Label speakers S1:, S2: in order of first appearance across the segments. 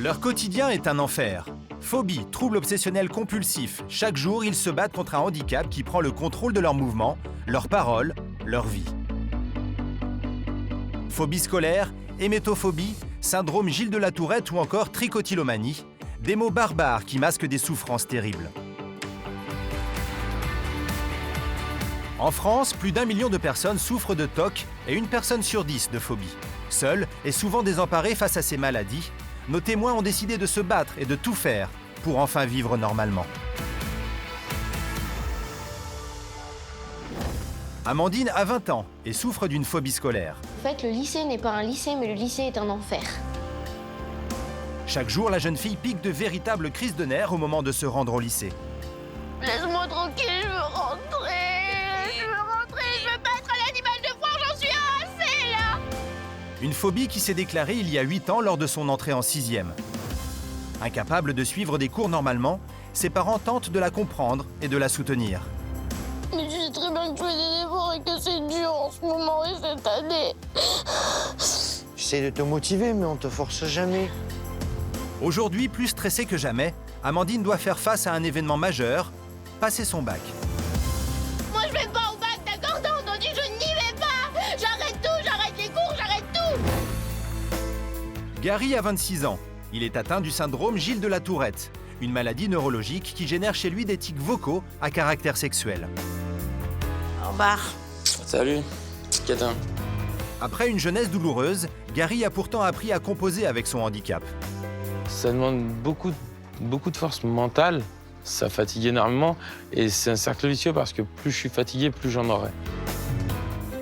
S1: Leur quotidien est un enfer. Phobie, trouble obsessionnel compulsif. Chaque jour, ils se battent contre un handicap qui prend le contrôle de leurs mouvements, leurs paroles, leur vie. Phobie scolaire, hémétophobie, syndrome Gilles de la Tourette ou encore trichotillomanie. Des mots barbares qui masquent des souffrances terribles. En France, plus d'1 million de personnes souffrent de TOC et 1 personne sur 10 de phobie. Seuls et souvent désemparés face à ces maladies, nos témoins ont décidé de se battre et de tout faire pour enfin vivre normalement. Amandine a 20 ans et souffre d'une phobie scolaire.
S2: En fait, le lycée n'est pas un lycée, mais le lycée est un enfer.
S1: Chaque jour, la jeune fille pique de véritables crises de nerfs au moment de se rendre au lycée.
S2: Laisse-moi tranquille, je veux rentrer. Je veux pas être un animal de foire, j'en suis assez là.
S1: Une phobie qui s'est déclarée il y a 8 ans lors de son entrée en 6e. Incapable de suivre des cours normalement, ses parents tentent de la comprendre et de la soutenir.
S2: Mais je sais très bien que je fais des efforts et que c'est dur en ce moment et cette année.
S3: J'essaie de te motiver, mais on te force jamais.
S1: Aujourd'hui, plus stressée que jamais, Amandine doit faire face à un événement majeur, passer son bac.
S2: Moi je vais pas au bac, d'accord? T'as entendu? Je n'y vais pas. J'arrête tout, j'arrête les cours, j'arrête tout.
S1: Gary a 26 ans. Il est atteint du syndrome Gilles de la Tourette, une maladie neurologique qui génère chez lui des tics vocaux à caractère sexuel.
S2: Au revoir.
S4: Salut, Catin.
S1: Après une jeunesse douloureuse, Gary a pourtant appris à composer avec son handicap.
S4: Ça demande beaucoup de force mentale, ça fatigue énormément et c'est un cercle vicieux parce que plus je suis fatigué, plus j'en aurai.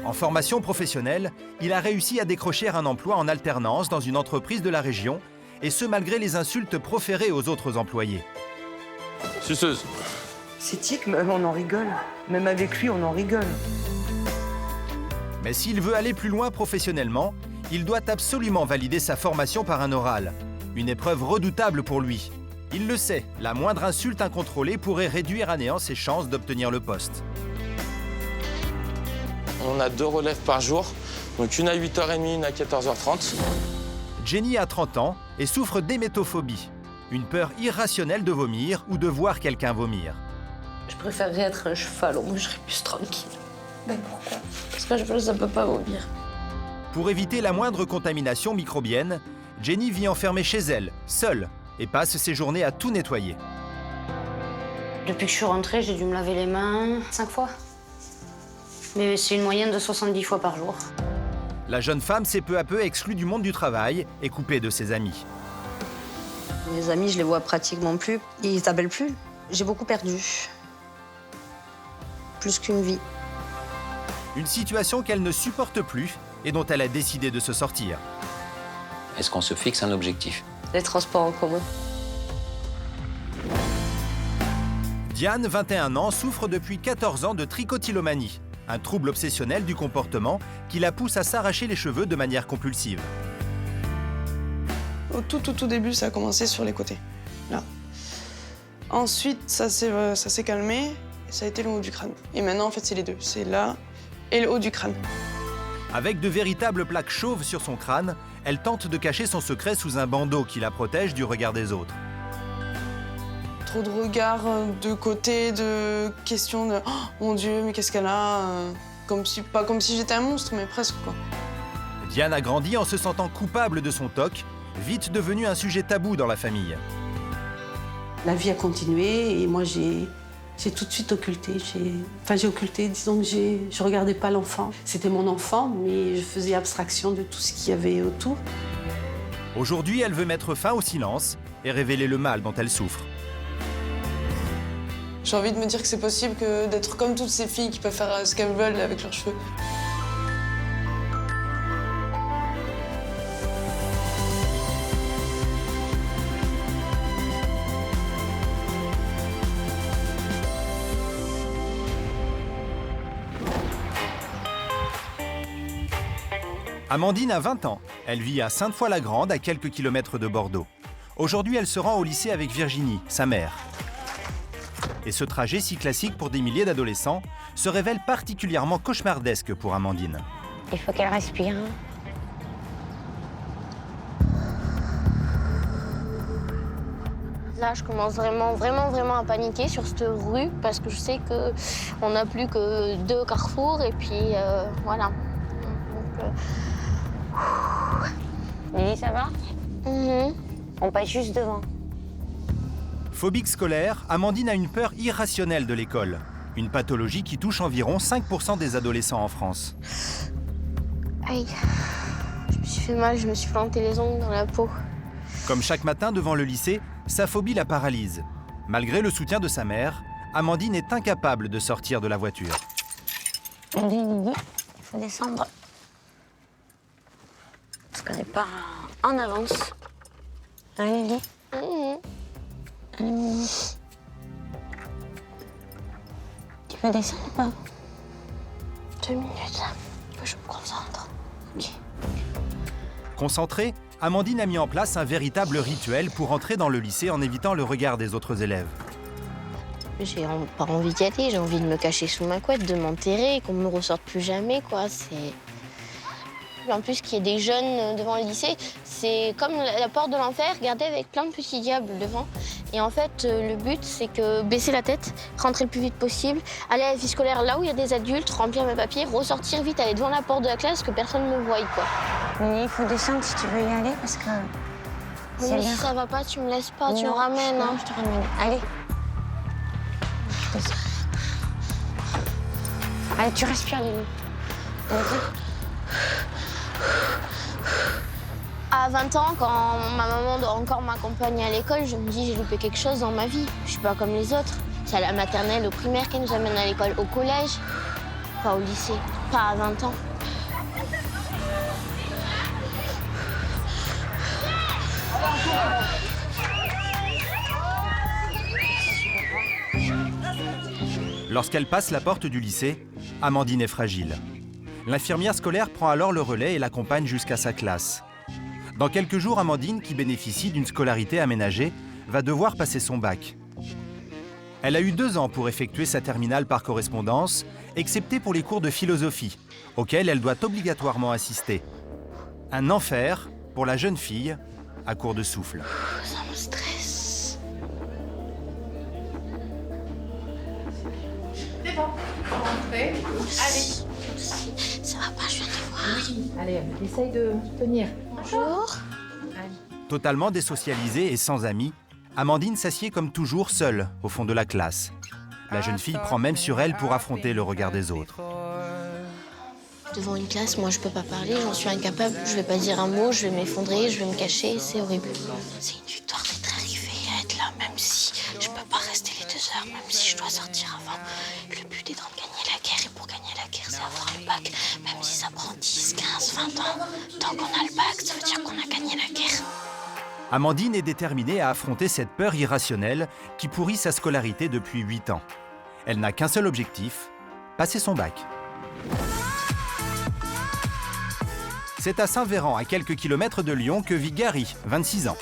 S1: En formation professionnelle, il a réussi à décrocher un emploi en alternance dans une entreprise de la région, et ce malgré les insultes proférées aux autres employés.
S4: Suceuse.
S5: C'est tic, même on en rigole. Même avec lui, on en rigole.
S1: Mais s'il veut aller plus loin professionnellement, il doit absolument valider sa formation par un oral. Une épreuve redoutable pour lui. Il le sait, la moindre insulte incontrôlée pourrait réduire à néant ses chances d'obtenir le poste.
S4: On a 2 relèves par jour, donc une à 8h30, une à 14h30.
S1: Jenny a 30 ans et souffre d'hémétophobie, une peur irrationnelle de vomir ou de voir quelqu'un vomir.
S2: Je préférerais être un cheval, au moins je serais plus tranquille.
S5: Ben pourquoi?
S2: Parce que je ne peux pas vomir.
S1: Pour éviter la moindre contamination microbienne, Jenny vit enfermée chez elle, seule, et passe ses journées à tout nettoyer.
S6: Depuis que je suis rentrée, j'ai dû me laver les mains 5 fois. Mais c'est une moyenne de 70 fois par jour.
S1: La jeune femme s'est peu à peu exclue du monde du travail et coupée de ses amis.
S6: Mes amis, je les vois pratiquement plus. Ils t'appellent plus. J'ai beaucoup perdu. Plus qu'une vie.
S1: Une situation qu'elle ne supporte plus et dont elle a décidé de se sortir.
S7: Est-ce qu'on se fixe un objectif?
S6: Les transports en commun.
S1: Diane, 21 ans, souffre depuis 14 ans de trichotillomanie, un trouble obsessionnel du comportement qui la pousse à s'arracher les cheveux de manière compulsive.
S8: Au tout début, ça a commencé sur les côtés, là. Ensuite, ça s'est calmé, et ça a été le haut du crâne. Et maintenant, en fait, c'est les deux, c'est là et le haut du crâne.
S1: Avec de véritables plaques chauves sur son crâne, elle tente de cacher son secret sous un bandeau qui la protège du regard des autres.
S8: Trop de regards de côté, de questions de « Oh, mon Dieu, mais qu'est-ce qu'elle a ?» Pas comme si j'étais un monstre, mais presque, quoi.
S1: Diane a grandi en se sentant coupable de son TOC, vite devenu un sujet tabou dans la famille.
S5: La vie a continué et moi, j'ai tout de suite occulté. J'ai occulté, disons que je regardais pas l'enfant. C'était mon enfant, mais je faisais abstraction de tout ce qu'il y avait autour.
S1: Aujourd'hui, elle veut mettre fin au silence et révéler le mal dont elle souffre.
S8: J'ai envie de me dire que c'est possible d'être comme toutes ces filles qui peuvent faire ce qu'elles veulent avec leurs cheveux.
S1: Amandine a 20 ans. Elle vit à Sainte-Foy-la-Grande, à quelques kilomètres de Bordeaux. Aujourd'hui, elle se rend au lycée avec Virginie, sa mère. Et ce trajet si classique pour des milliers d'adolescents se révèle particulièrement cauchemardesque pour Amandine.
S6: Il faut qu'elle respire.
S2: Là, je commence vraiment à paniquer sur cette rue parce que je sais qu'on n'a plus que 2 carrefours et puis voilà.
S6: Lily, ça va? On passe juste devant.
S1: Phobique scolaire, Amandine a une peur irrationnelle de l'école. Une pathologie qui touche environ 5% des adolescents en France.
S2: Aïe, je me suis fait mal, je me suis planté les ongles dans la peau.
S1: Comme chaque matin devant le lycée, sa phobie la paralyse. Malgré le soutien de sa mère, Amandine est incapable de sortir de la voiture.
S6: Allez, Lily, il faut descendre. Parce qu'on n'est pas en avance. Allez, Lily. Allez, Lily. Tu peux descendre ou pas?
S2: 2 minutes, je me concentre. Ok.
S1: Concentrée, Amandine a mis en place un véritable rituel pour entrer dans le lycée en évitant le regard des autres élèves.
S2: J'ai pas envie d'y aller, j'ai envie de me cacher sous ma couette, de m'enterrer, qu'on me ressorte plus jamais, quoi. En plus, qu'il y ait des jeunes devant le lycée, c'est comme la porte de l'enfer, regardez, avec plein de petits diables devant. Et en fait, le but, c'est que baisser la tête, rentrer le plus vite possible, aller à la vie scolaire là où il y a des adultes, remplir mes papiers, ressortir vite, aller devant la porte de la classe, que personne ne me voie, quoi.
S6: Lily, il faut descendre si tu veux y aller, parce que...
S2: Mais si ça va pas, tu me laisses pas, tu me ramènes.
S6: Non, je te ramène. Allez. Descends. Allez, tu respires, Lily. Vas-y.
S2: À 20 ans, quand ma maman doit encore m'accompagner à l'école, je me dis j'ai loupé quelque chose dans ma vie. Je suis pas comme les autres. C'est à la maternelle, au primaire qu'elle nous amène à l'école, au collège, pas au lycée, pas à 20 ans.
S1: Lorsqu'elle passe la porte du lycée, Amandine est fragile. L'infirmière scolaire prend alors le relais et l'accompagne jusqu'à sa classe. Dans quelques jours, Amandine, qui bénéficie d'une scolarité aménagée, va devoir passer son bac. Elle a eu 2 ans pour effectuer sa terminale par correspondance, excepté pour les cours de philosophie, auxquels elle doit obligatoirement assister. Un enfer pour la jeune fille à court de souffle.
S2: Ça me stresse.
S9: C'est bon, rentrez. Allez.
S2: Ça va pas, je viens de voir.
S9: Oui, allez, essaye de tenir.
S2: Bonjour.
S1: Totalement désocialisée et sans amis, Amandine s'assied comme toujours seule au fond de la classe. La jeune fille prend même sur elle pour affronter le regard des autres.
S2: Devant une classe, moi je peux pas parler, j'en suis incapable. Je vais pas dire un mot, je vais m'effondrer, je vais me cacher, c'est horrible. C'est une victoire d'être arrivée à être là, même si je peux pas rester les 2 heures, même si je dois sortir avant. Le but étant de gagner la guerre, et pour gagner la guerre, c'est avoir le bac. Même si ça prend 10, 15, 20 ans, tant qu'on a le bac, ça veut dire qu'on a gagné la guerre.
S1: Amandine est déterminée à affronter cette peur irrationnelle qui pourrit sa scolarité depuis 8 ans. Elle n'a qu'un seul objectif, passer son bac. C'est à Saint-Véran, à quelques kilomètres de Lyon, que vit Gary, 26 ans.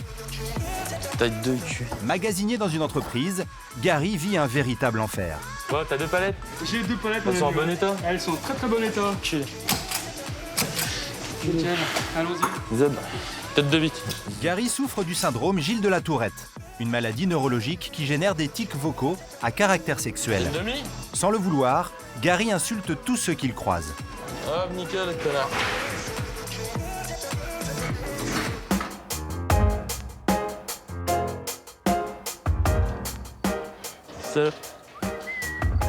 S4: Taille de cul.
S1: Magasinier dans une entreprise, Gary vit un véritable enfer.
S4: Ouais, t'as 2 palettes?
S10: J'ai 2 palettes.
S4: Elles sont en bon état?
S10: Elles sont en très bon état.
S4: Ok.
S10: Nickel, allons-y.
S4: Zeb, tête de bite.
S1: Gary souffre du syndrome Gilles de la Tourette, une maladie neurologique qui génère des tics vocaux à caractère sexuel.
S4: Une demi?
S1: Sans le vouloir, Gary insulte tous ceux qu'il croise.
S4: Hop, nickel, connard.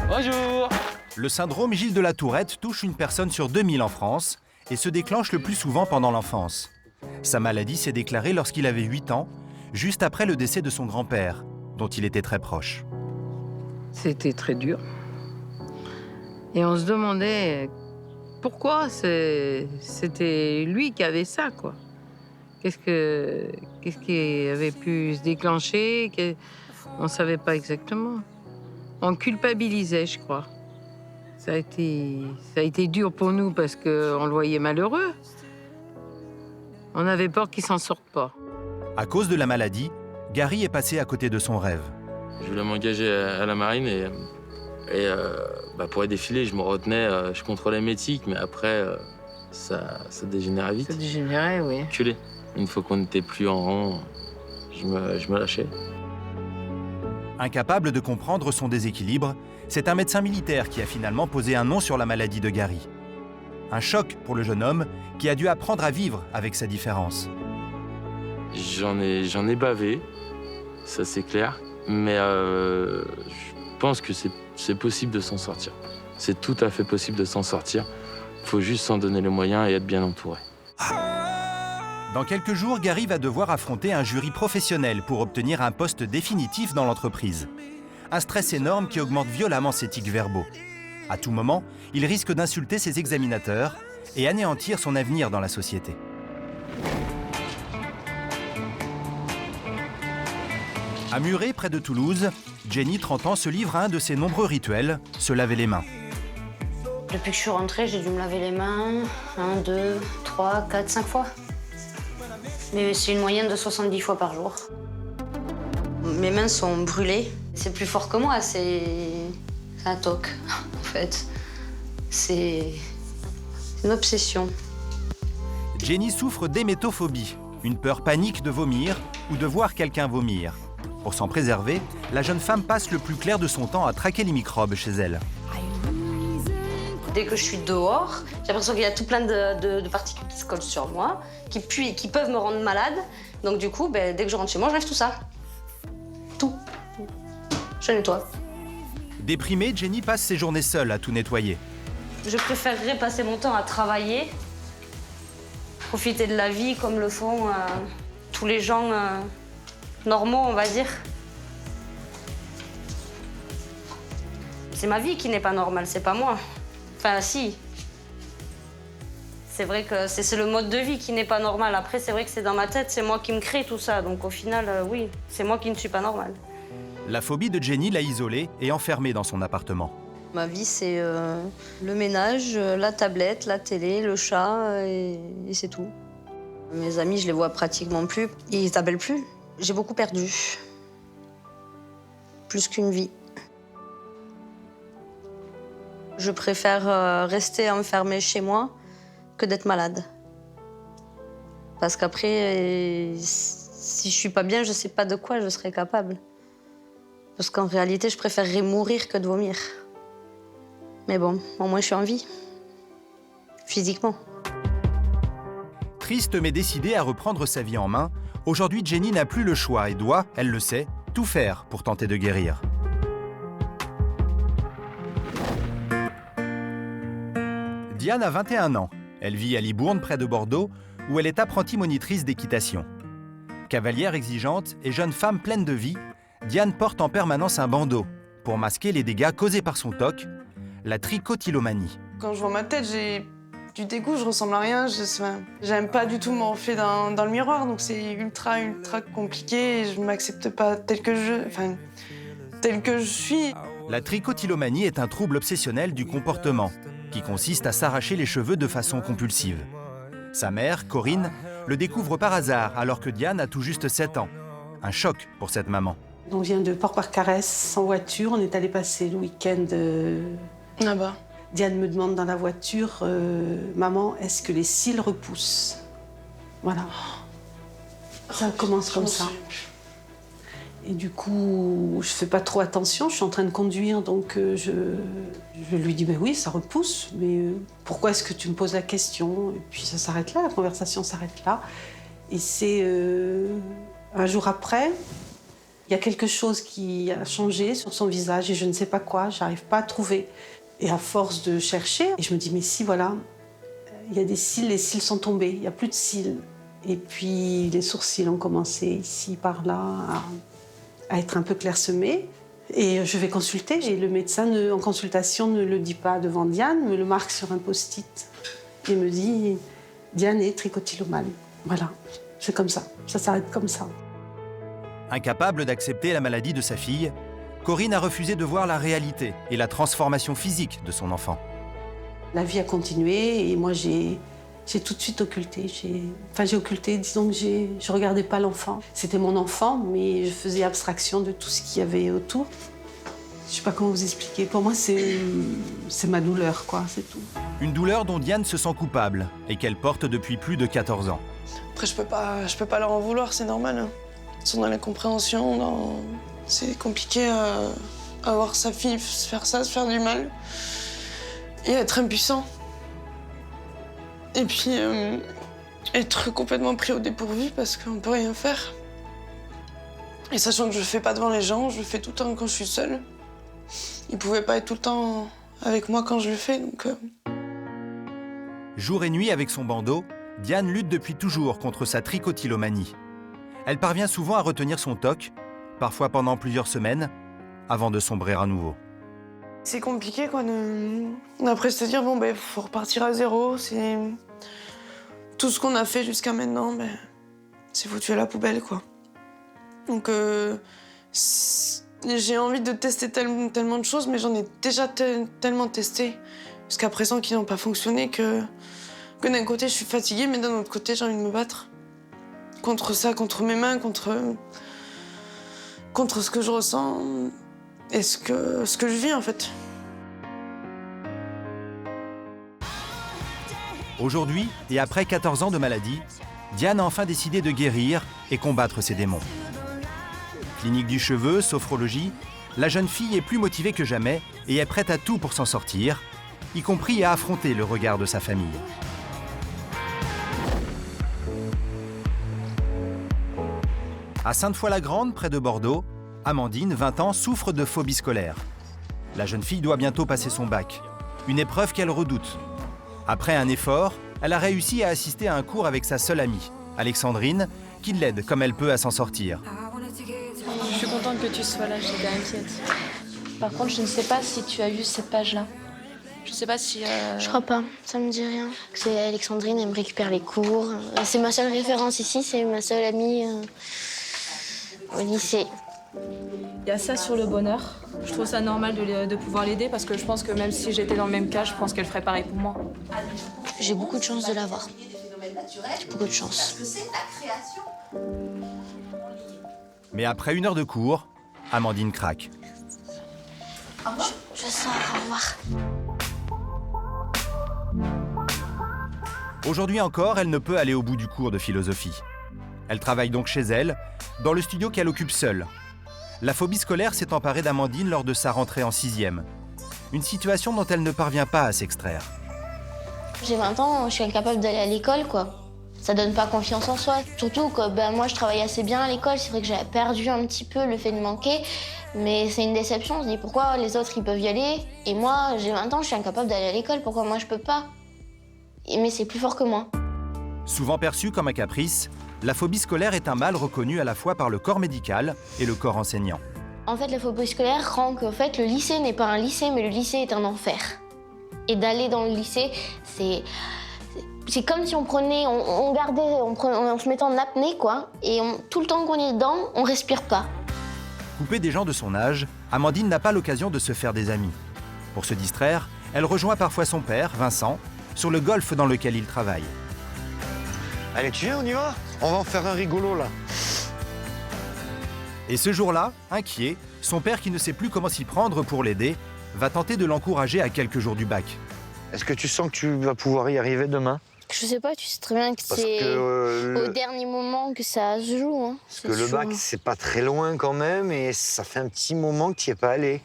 S4: Bonjour.
S1: Le syndrome Gilles de la Tourette touche une personne sur 2000 en France et se déclenche le plus souvent pendant l'enfance. Sa maladie s'est déclarée lorsqu'il avait 8 ans, juste après le décès de son grand-père, dont il était très proche.
S11: C'était très dur. Et on se demandait pourquoi c'était lui qui avait ça, quoi. Qu'est-ce qui avait pu se déclencher? On ne savait pas exactement. On culpabilisait, je crois. Ça a été dur pour nous parce qu'on le voyait malheureux. On avait peur qu'il s'en sorte pas.
S1: À cause de la maladie, Gary est passé à côté de son rêve.
S4: Je voulais m'engager à la marine et pour aller défiler, je me retenais, je contrôlais mes tics, mais après, ça dégénérait vite.
S11: Ça dégénérait, oui.
S4: Culé. Une fois qu'on n'était plus en rang, je me lâchais.
S1: Incapable de comprendre son déséquilibre, c'est un médecin militaire qui a finalement posé un nom sur la maladie de Gary. Un choc pour le jeune homme qui a dû apprendre à vivre avec sa différence.
S4: J'en ai bavé, ça c'est clair, mais je pense que c'est possible de s'en sortir. C'est tout à fait possible de s'en sortir. Il faut juste s'en donner les moyens et être bien entouré.
S1: Dans quelques jours, Gary va devoir affronter un jury professionnel pour obtenir un poste définitif dans l'entreprise. Un stress énorme qui augmente violemment ses tics verbaux. À tout moment, il risque d'insulter ses examinateurs et anéantir son avenir dans la société. À Muret, près de Toulouse, Jenny, 30 ans, se livre à un de ses nombreux rituels, se laver les mains.
S6: Depuis que je suis rentrée, j'ai dû me laver les mains 1, 2, 3, 4, 5 fois. Mais c'est une moyenne de 70 fois par jour. Mes mains sont brûlées. C'est plus fort que moi, c'est un toc, en fait. C'est une obsession.
S1: Jenny souffre d'hémétophobie, une peur panique de vomir ou de voir quelqu'un vomir. Pour s'en préserver, la jeune femme passe le plus clair de son temps à traquer les microbes chez elle.
S6: Dès que je suis dehors, j'ai l'impression qu'il y a tout plein de particules qui se collent sur moi, qui puent et qui peuvent me rendre malade. Donc du coup, dès que je rentre chez moi, j'enlève tout ça. Tout. Je nettoie.
S1: Déprimée, Jenny passe ses journées seule à tout nettoyer.
S6: Je préférerais passer mon temps à travailler, profiter de la vie comme le font tous les gens normaux, on va dire. C'est ma vie qui n'est pas normale, c'est pas moi. Enfin, si. C'est vrai que c'est le mode de vie qui n'est pas normal. Après, c'est vrai que c'est dans ma tête, c'est moi qui me crée tout ça. Donc au final, oui, c'est moi qui ne suis pas normale.
S1: La phobie de Jenny l'a isolée et enfermée dans son appartement.
S6: Ma vie, c'est le ménage, la tablette, la télé, le chat et c'est tout. Mes amis, je les vois pratiquement plus. Ils t'appellent plus. J'ai beaucoup perdu. Plus qu'une vie. Je préfère rester enfermée chez moi que d'être malade. Parce qu'après, si je suis pas bien, je sais pas de quoi je serais capable. Parce qu'en réalité, je préférerais mourir que de vomir. Mais bon, au moins je suis en vie. Physiquement.
S1: Triste mais décidée à reprendre sa vie en main, aujourd'hui Jenny n'a plus le choix et doit, elle le sait, tout faire pour tenter de guérir. Diane a 21 ans. Elle vit à Libourne, près de Bordeaux, où elle est apprentie monitrice d'équitation. Cavalière exigeante et jeune femme pleine de vie, Diane porte en permanence un bandeau pour masquer les dégâts causés par son TOC, la trichotillomanie.
S8: Quand je vois ma tête, j'ai du dégoût, je ressemble à rien. J'aime pas du tout me refléter dans le miroir, donc c'est ultra compliqué. Et je m'accepte pas tel que je suis.
S1: La trichotillomanie est un trouble obsessionnel du comportement qui consiste à s'arracher les cheveux de façon compulsive. Sa mère, Corinne, le découvre par hasard alors que Diane a tout juste 7 ans. Un choc pour cette maman.
S5: On vient de Port-Barcarès en voiture, on est allé passer le week-end
S8: là-bas.
S5: Diane me demande dans la voiture, maman, est-ce que les cils repoussent? Voilà. Ça commence comme ça. Et du coup, je fais pas trop attention, je suis en train de conduire, donc je lui dis, oui, ça repousse, mais pourquoi est-ce que tu me poses la question? Et puis ça s'arrête là, la conversation s'arrête là. Et c'est un jour après, il y a quelque chose qui a changé sur son visage et je ne sais pas quoi, j'arrive pas à trouver. Et à force de chercher, et je me dis, mais si, voilà, il y a des cils, les cils sont tombés, il n'y a plus de cils. Et puis les sourcils ont commencé ici, par là, à être un peu clairsemés. Et je vais consulter, et le médecin en consultation ne le dit pas devant Diane, me le marque sur un post-it. Et me dit, Diane est trichotillomane. Voilà, c'est comme ça s'arrête comme ça.
S1: Incapable d'accepter la maladie de sa fille, Corinne a refusé de voir la réalité et la transformation physique de son enfant.
S5: La vie a continué et moi j'ai tout de suite occulté. J'ai occulté, disons que je regardais pas l'enfant. C'était mon enfant, mais je faisais abstraction de tout ce qu'il y avait autour. Je sais pas comment vous expliquer. Pour moi, c'est ma douleur, quoi, c'est tout.
S1: Une douleur dont Diane se sent coupable et qu'elle porte depuis plus de 14 ans.
S8: Après, je peux pas leur en vouloir, c'est normal. Hein. Ils sont dans l'incompréhension, C'est compliqué à voir sa fille se faire ça, se faire du mal. Et être impuissant. Et puis être complètement pris au dépourvu parce qu'on peut rien faire. Et sachant que je le fais pas devant les gens, je le fais tout le temps quand je suis seule. Il pouvait pas être tout le temps avec moi quand je le fais, donc...
S1: Jour et nuit avec son bandeau, Diane lutte depuis toujours contre sa tricotylomanie. Elle parvient souvent à retenir son toc, parfois pendant plusieurs semaines, avant de sombrer à nouveau.
S8: C'est compliqué, quoi, d'après se dire, bon, ben, faut repartir à zéro, c'est... Tout ce qu'on a fait jusqu'à maintenant, ben, c'est foutu à la poubelle, quoi. Donc, j'ai envie de tester tellement de choses, mais j'en ai déjà tellement testé jusqu'à présent qui n'ont pas fonctionné que d'un côté, je suis fatiguée, mais d'un autre côté, j'ai envie de me battre. Contre ça, contre mes mains, contre ce que je ressens et ce que je vis, en fait.
S1: Aujourd'hui, et après 14 ans de maladie, Diane a enfin décidé de guérir et combattre ses démons. Clinique du cheveu, sophrologie, la jeune fille est plus motivée que jamais et est prête à tout pour s'en sortir, y compris à affronter le regard de sa famille. À Sainte-Foy-la-Grande, près de Bordeaux, Amandine, 20 ans, souffre de phobie scolaire. La jeune fille doit bientôt passer son bac, une épreuve qu'elle redoute. Après un effort, elle a réussi à assister à un cours avec sa seule amie, Alexandrine, qui l'aide comme elle peut à s'en sortir.
S12: Je suis contente que tu sois là, j'étais inquiète. Par contre, je ne sais pas si tu as vu cette page-là. Je sais pas si...
S2: Je crois pas, ça me dit rien. C'est Alexandrine, elle me récupère les cours. C'est ma seule référence ici, c'est ma seule amie au lycée.
S12: Il y a ça sur le bonheur. Je trouve ça normal de pouvoir l'aider parce que je pense que même si j'étais dans le même cas, je pense qu'elle ferait pareil pour moi.
S2: J'ai beaucoup de chance de l'avoir. Beaucoup de chance.
S1: Mais après 1 heure de cours, Amandine craque.
S2: Je sors, au revoir.
S1: Aujourd'hui encore, elle ne peut aller au bout du cours de philosophie. Elle travaille donc chez elle, dans le studio qu'elle occupe seule. La phobie scolaire s'est emparée d'Amandine lors de sa rentrée en 6e. Une situation dont elle ne parvient pas à s'extraire.
S2: J'ai 20 ans, je suis incapable d'aller à l'école, quoi. Ça donne pas confiance en soi. Surtout que moi, je travaille assez bien à l'école. C'est vrai que j'avais perdu un petit peu le fait de manquer. Mais c'est une déception. On se dit pourquoi les autres, ils peuvent y aller. Et moi, j'ai 20 ans, je suis incapable d'aller à l'école. Pourquoi moi, je peux pas? Mais c'est plus fort que moi.
S1: Souvent perçue comme un caprice, la phobie scolaire est un mal reconnu à la fois par le corps médical et le corps enseignant.
S2: En fait, la phobie scolaire rend qu'en fait, le lycée n'est pas un lycée, mais le lycée est un enfer. Et d'aller dans le lycée, c'est comme si on prenait, on se mettait en apnée, quoi. Et tout le temps qu'on est dedans, on respire pas.
S1: Coupée des gens de son âge, Amandine n'a pas l'occasion de se faire des amis. Pour se distraire, elle rejoint parfois son père, Vincent, sur le golf dans lequel il travaille.
S3: Allez, tu viens, on y va? On va en faire un rigolo, là.
S1: Et ce jour-là, inquiet, son père, qui ne sait plus comment s'y prendre pour l'aider, va tenter de l'encourager à quelques jours du bac.
S3: Est-ce que tu sens que tu vas pouvoir y arriver demain?
S2: Je sais pas, tu sais très bien que c'est au dernier moment que ça se joue. Hein.
S3: Parce que le bac, c'est pas très loin quand même, et ça fait un petit moment que tu n'y es pas allé.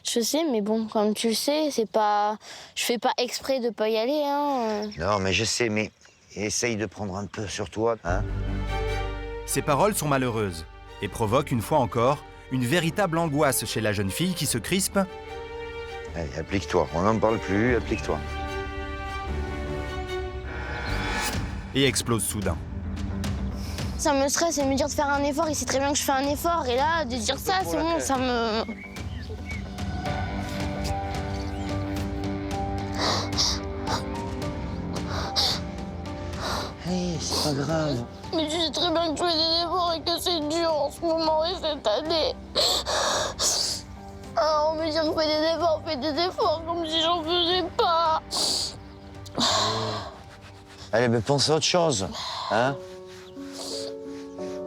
S2: Je sais, mais bon, comme tu le sais, c'est pas... Je fais pas exprès de pas y aller, hein.
S3: Non, mais je sais, mais essaye de prendre un peu sur toi, hein.
S1: Ces paroles sont malheureuses et provoquent une fois encore une véritable angoisse chez la jeune fille qui se crispe.
S3: Allez, applique-toi, on n'en parle plus, applique-toi.
S1: Et explose soudain.
S2: Ça me stresse et me dire de faire un effort, il sait très bien que je fais un effort, et là, de dire ça, c'est bon, ça me...
S3: Hey, c'est pas grave.
S2: Mais tu sais très bien que je fais des efforts et que c'est dur en ce moment et cette année. Alors on me dit on fait des efforts, comme si j'en faisais pas.
S3: Allez, mais pense à autre chose, hein.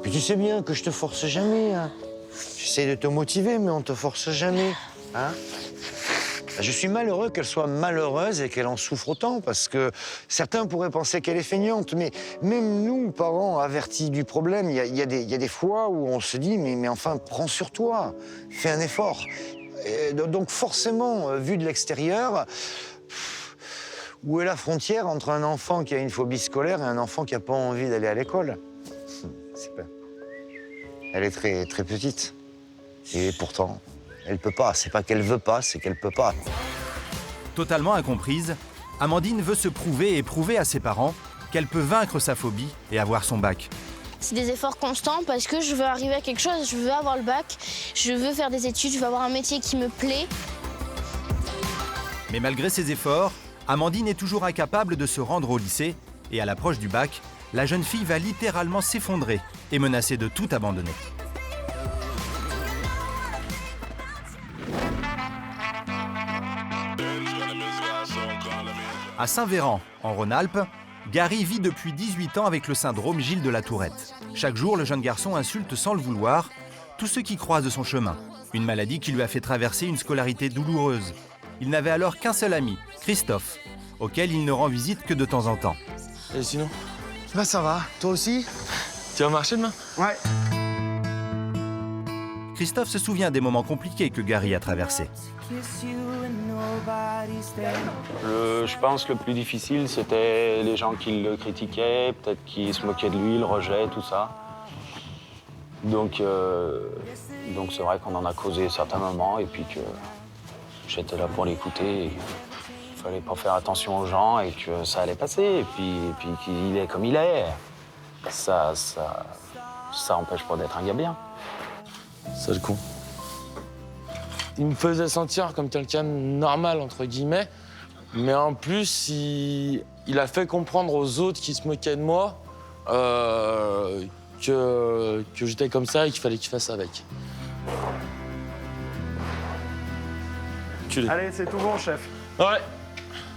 S3: Puis tu sais bien que je te force jamais, hein. J'essaie de te motiver, mais on te force jamais, hein. Je suis malheureux qu'elle soit malheureuse et qu'elle en souffre autant, parce que certains pourraient penser qu'elle est feignante, mais même nous, parents avertis du problème, il y a des fois où on se dit mais enfin, prends sur toi, fais un effort. Et donc forcément, vu de l'extérieur, où est la frontière entre un enfant qui a une phobie scolaire et un enfant qui n'a pas envie d'aller à l'école? Elle est très, très petite. Et pourtant, elle peut pas. C'est pas qu'elle veut pas, c'est qu'elle peut pas.
S1: Totalement incomprise, Amandine veut se prouver et prouver à ses parents qu'elle peut vaincre sa phobie et avoir son bac.
S2: C'est des efforts constants parce que je veux arriver à quelque chose, je veux avoir le bac, je veux faire des études, je veux avoir un métier qui me plaît.
S1: Mais malgré ses efforts, Amandine est toujours incapable de se rendre au lycée et à l'approche du bac, la jeune fille va littéralement s'effondrer et menacer de tout abandonner. À Saint-Véran, en Rhône-Alpes, Gary vit depuis 18 ans avec le syndrome Gilles de la Tourette. Chaque jour, le jeune garçon insulte sans le vouloir tous ceux qui croisent son chemin. Une maladie qui lui a fait traverser une scolarité douloureuse. Il n'avait alors qu'un seul ami, Christophe, auquel il ne rend visite que de temps en temps.
S4: Et sinon?
S13: Bah ça va, toi aussi?
S4: Tu vas marcher demain?
S13: Ouais.
S1: Christophe se souvient des moments compliqués que Gary a traversés.
S14: Je pense que le plus difficile, c'était les gens qui le critiquaient, peut-être qui se moquaient de lui, le rejet, tout ça. Donc c'est vrai qu'on en a causé certains moments et puis que j'étais là pour l'écouter. Il fallait pas faire attention aux gens et que ça allait passer. Et puis qu'il est comme il est. Ça empêche pas d'être un gars bien.
S4: Sale con. Il me faisait sentir comme quelqu'un de normal, entre guillemets. Mais en plus, il a fait comprendre aux autres qui se moquaient de moi que j'étais comme ça et qu'il fallait qu'ils fassent avec.
S10: Allez, c'est tout bon, chef.
S4: Ouais.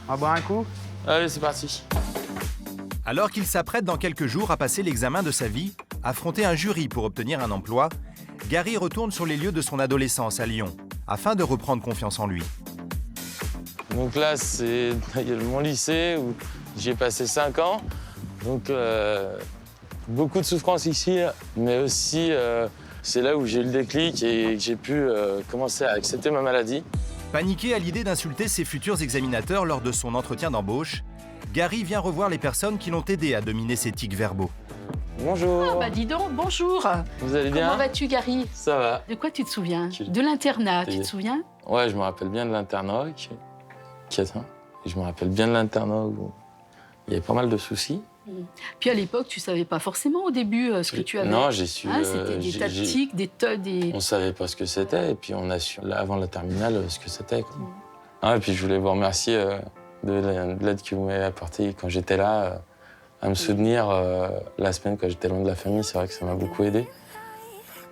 S10: On va boire un coup?
S4: Allez, c'est parti.
S1: Alors qu'il s'apprête dans quelques jours à passer l'examen de sa vie, affronter un jury pour obtenir un emploi, Gary retourne sur les lieux de son adolescence à Lyon, afin de reprendre confiance en lui.
S4: Donc là, c'est mon lycée où j'ai passé 5 ans. Donc beaucoup de souffrance ici, mais aussi c'est là où j'ai eu le déclic et que j'ai pu commencer à accepter ma maladie.
S1: Paniqué à l'idée d'insulter ses futurs examinateurs lors de son entretien d'embauche, Gary vient revoir les personnes qui l'ont aidé à dominer ses tics verbaux.
S4: Bonjour.
S9: Ah bah dis donc, bonjour.
S4: Vous allez bien?
S9: Comment vas-tu, Gary?
S4: Ça va.
S9: De quoi tu te souviens? De l'internat, tu te souviens?
S4: Ouais, je me rappelle bien de l'internat. Je me rappelle bien de l'internat où il y avait pas mal de soucis.
S9: Puis à l'époque, tu savais pas forcément au début ce que tu avais.
S4: Non, j'ai su.
S9: C'était des tactiques, des...
S4: On savait pas ce que c'était, et puis on a su là, avant la terminale ce que c'était. Et puis je voulais vous remercier de l'aide que vous m'avez apportée quand j'étais là, à me soutenir la semaine quand j'étais loin de la famille. C'est vrai que ça m'a beaucoup aidé.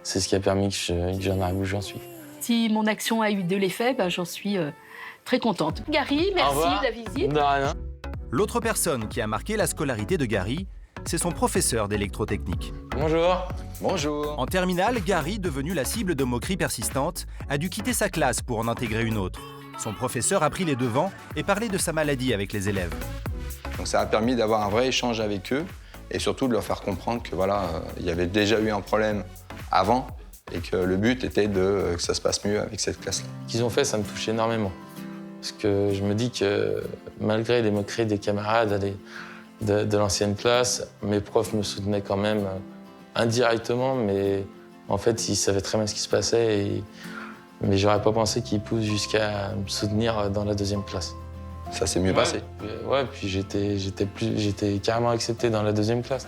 S4: C'est ce qui a permis que j'en arrive où j'en suis.
S9: Si mon action a eu de l'effet, bah, j'en suis très contente. Gary, merci de la visite.
S4: De rien.
S1: L'autre personne qui a marqué la scolarité de Gary, c'est son professeur d'électrotechnique.
S4: Bonjour.
S7: Bonjour.
S1: En terminale, Gary, devenu la cible de moqueries persistantes, a dû quitter sa classe pour en intégrer une autre. Son professeur a pris les devants et parlait de sa maladie avec les élèves.
S15: Donc ça a permis d'avoir un vrai échange avec eux et surtout de leur faire comprendre que voilà, il y avait déjà eu un problème avant et que le but était que ça se passe mieux avec cette classe-là.
S4: Ce qu'ils ont fait, ça me touche énormément. Parce que je me dis que malgré les moqueries des camarades de l'ancienne classe, mes profs me soutenaient quand même indirectement, mais en fait, ils savaient très bien ce qui se passait. Mais j'aurais pas pensé qu'ils poussent jusqu'à me soutenir dans la 2e classe.
S15: Ça s'est mieux passé.
S4: Ouais, puis j'étais carrément accepté dans la 2e classe.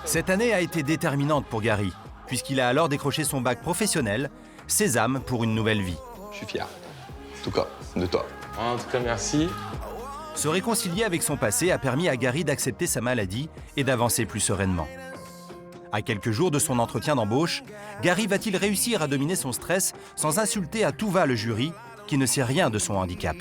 S1: Cette année a été déterminante pour Gary, puisqu'il a alors décroché son bac professionnel, Sésame pour une nouvelle vie.
S15: Je suis fier, en tout cas, de toi.
S4: En tout cas, merci.
S1: Se réconcilier avec son passé a permis à Gary d'accepter sa maladie et d'avancer plus sereinement. À quelques jours de son entretien d'embauche, Gary va-t-il réussir à dominer son stress sans insulter à tout va le jury qui ne sait rien de son handicap?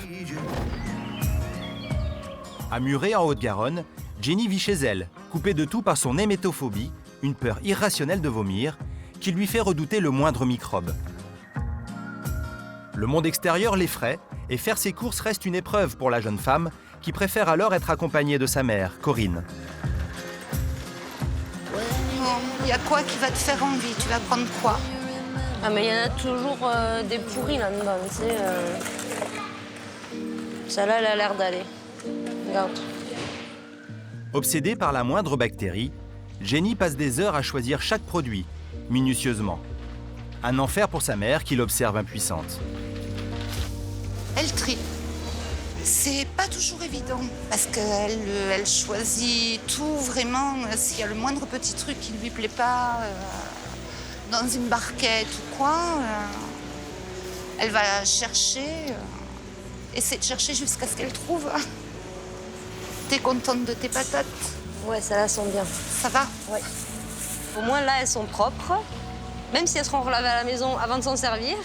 S1: À Muret, en Haute-Garonne, Jenny vit chez elle, coupée de tout par son hémétophobie, une peur irrationnelle de vomir, qui lui fait redouter le moindre microbe. Le monde extérieur l'effraie Et faire ses courses reste une épreuve pour la jeune femme, qui préfère alors être accompagnée de sa mère, Corinne.
S16: Il y a quoi qui va te faire envie? Tu vas prendre quoi?
S6: Ah mais il y en a toujours des pourris là-dedans, tu sais. Celle-là, elle a l'air d'aller. Regarde.
S1: Obsédée par la moindre bactérie, Jenny passe des heures à choisir chaque produit, minutieusement. Un enfer pour sa mère qui l'observe impuissante.
S16: Elle trie. C'est pas toujours évident parce qu'elle choisit tout vraiment. S'il y a le moindre petit truc qui ne lui plaît pas dans une barquette ou quoi, elle va chercher, essayer de chercher jusqu'à ce qu'elle trouve. T'es contente de tes patates?
S6: Ouais, celles-là sont bien.
S16: Ça va?
S6: Ouais. Au moins là, elles sont propres. Même si elles seront relavées à la maison avant de s'en servir.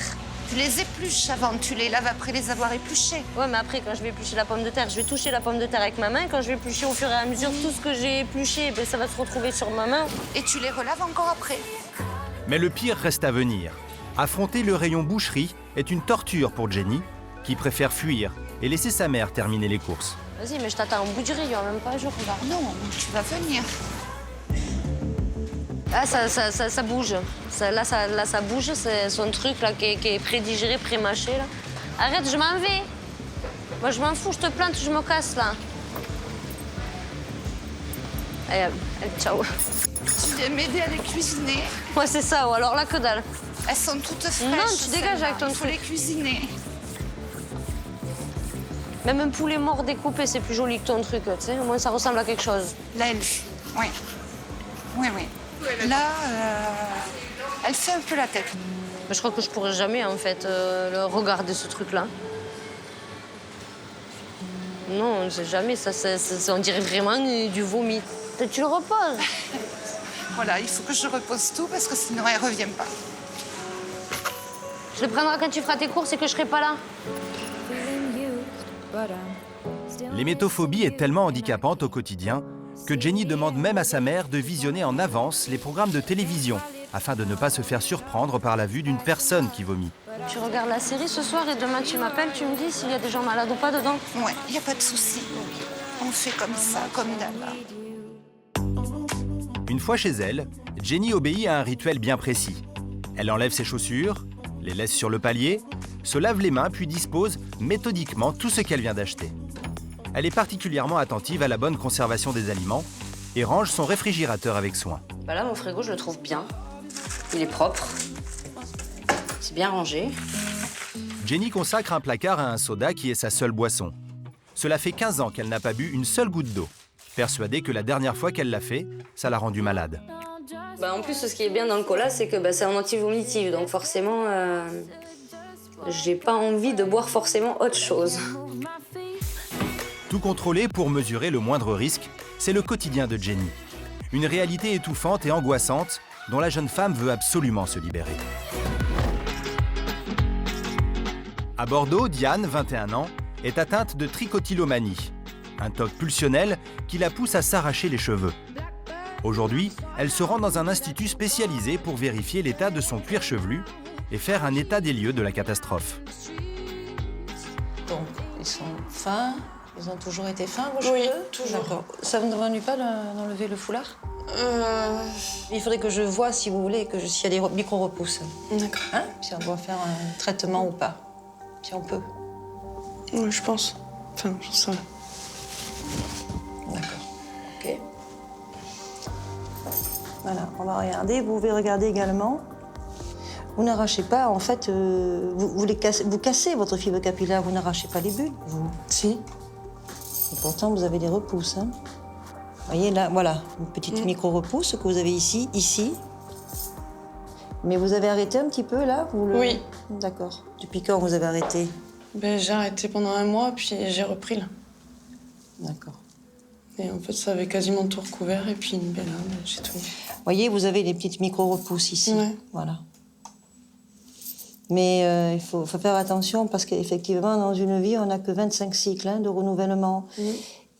S16: Tu les épluches avant, tu les laves après les avoir épluchées.
S6: Ouais, mais après, quand je vais éplucher la pomme de terre, je vais toucher la pomme de terre avec ma main. Quand je vais éplucher au fur et à mesure, tout ce que j'ai épluché, ben, ça va se retrouver sur ma main.
S16: Et tu les relaves encore après.
S1: Mais le pire reste à venir. Affronter le rayon boucherie est une torture pour Jenny, qui préfère fuir et laisser sa mère terminer les courses.
S6: Vas-y, mais je t'attends au bout du rayon, même pas un jour.
S16: Non, tu vas venir.
S6: Ah, ça bouge. Là, ça bouge, c'est son truc là, qui est prédigéré, pré-mâché. Là. Arrête, je m'en vais. Moi, je m'en fous, je te plante, je me casse, là. Allez, ciao.
S16: Tu viens m'aider à les cuisiner.
S6: Ouais, c'est ça, ou alors là, que dalle.
S16: Elles sont toutes fraîches.
S6: Non, tu dégages avec ton
S16: truc. Il faut les cuisiner.
S6: Même un poulet mort découpé, c'est plus joli que ton truc, tu sais. Au moins, ça ressemble à quelque chose.
S16: Là, elle... Oui. Oui, oui. Là, elle fait un peu la tête.
S6: Je crois que je pourrais jamais, en fait, regarder ce truc-là. Non, jamais. Ça, on dirait vraiment du vomi. Tu le reposes.
S16: Voilà, il faut que je repose tout parce que sinon, elle ne revient pas.
S6: Je le prendrai quand tu feras tes courses et que je serai pas là.
S1: L'hémétophobie est tellement handicapante au quotidien que Jenny demande même à sa mère de visionner en avance les programmes de télévision afin de ne pas se faire surprendre par la vue d'une personne qui vomit.
S6: Tu regardes la série ce soir et demain tu m'appelles, tu me dis s'il y a des gens malades ou pas dedans?
S16: Ouais, il n'y a pas de souci. On fait comme ça, comme d'hab.
S1: Une fois chez elle, Jenny obéit à un rituel bien précis. Elle enlève ses chaussures, les laisse sur le palier, se lave les mains puis dispose méthodiquement tout ce qu'elle vient d'acheter. Elle est particulièrement attentive à la bonne conservation des aliments et range son réfrigérateur avec soin.
S6: Bah là, mon frigo, je le trouve bien. Il est propre. C'est bien rangé.
S1: Jenny consacre un placard à un soda qui est sa seule boisson. Cela fait 15 ans qu'elle n'a pas bu une seule goutte d'eau. Persuadée que la dernière fois qu'elle l'a fait, ça l'a rendue malade.
S6: Bah en plus, ce qui est bien dans le cola, c'est que c'est un anti-vomitif. Donc forcément, j'ai pas envie de boire forcément autre chose.
S1: Tout contrôler pour mesurer le moindre risque, c'est le quotidien de Jenny. Une réalité étouffante et angoissante dont la jeune femme veut absolument se libérer. À Bordeaux, Diane, 21 ans, est atteinte de trichotillomanie, un TOC pulsionnel qui la pousse à s'arracher les cheveux. Aujourd'hui, elle se rend dans un institut spécialisé pour vérifier l'état de son cuir chevelu et faire un état des lieux de la catastrophe.
S17: Donc, ils sont fins. Ils ont toujours été fins, vos cheveux?
S8: Oui, toujours.
S17: D'accord. Ça ne vous ennuie pas d'enlever le foulard? Il faudrait que je voie, si vous voulez, s'il y a des micro-repousses.
S8: D'accord.
S17: Hein? Si on doit faire un traitement ou pas. Si on peut.
S8: Oui, je pense. Enfin, j'en sais rien.
S17: D'accord. OK. Voilà, on va regarder. Vous pouvez regarder également. Vous n'arrachez pas, en fait, vous cassez votre fibre capillaire, vous n'arrachez pas les bulles, vous?
S8: Si.
S17: Et pourtant, vous avez des repousses. Hein. Vous voyez, là, voilà, une petite micro-repousse que vous avez ici. Mais vous avez arrêté un petit peu, là?
S8: Oui.
S17: D'accord. Depuis quand vous avez arrêté?
S8: J'ai arrêté pendant un mois, puis j'ai repris, là.
S17: D'accord.
S8: Et en fait, ça avait quasiment tout recouvert, et puis là, j'ai tout.
S17: Vous voyez, vous avez les petites micro-repousses ici.
S8: Ouais.
S17: Voilà. Mais il faut faire attention parce qu'effectivement, dans une vie, on n'a que 25 cycles de renouvellement.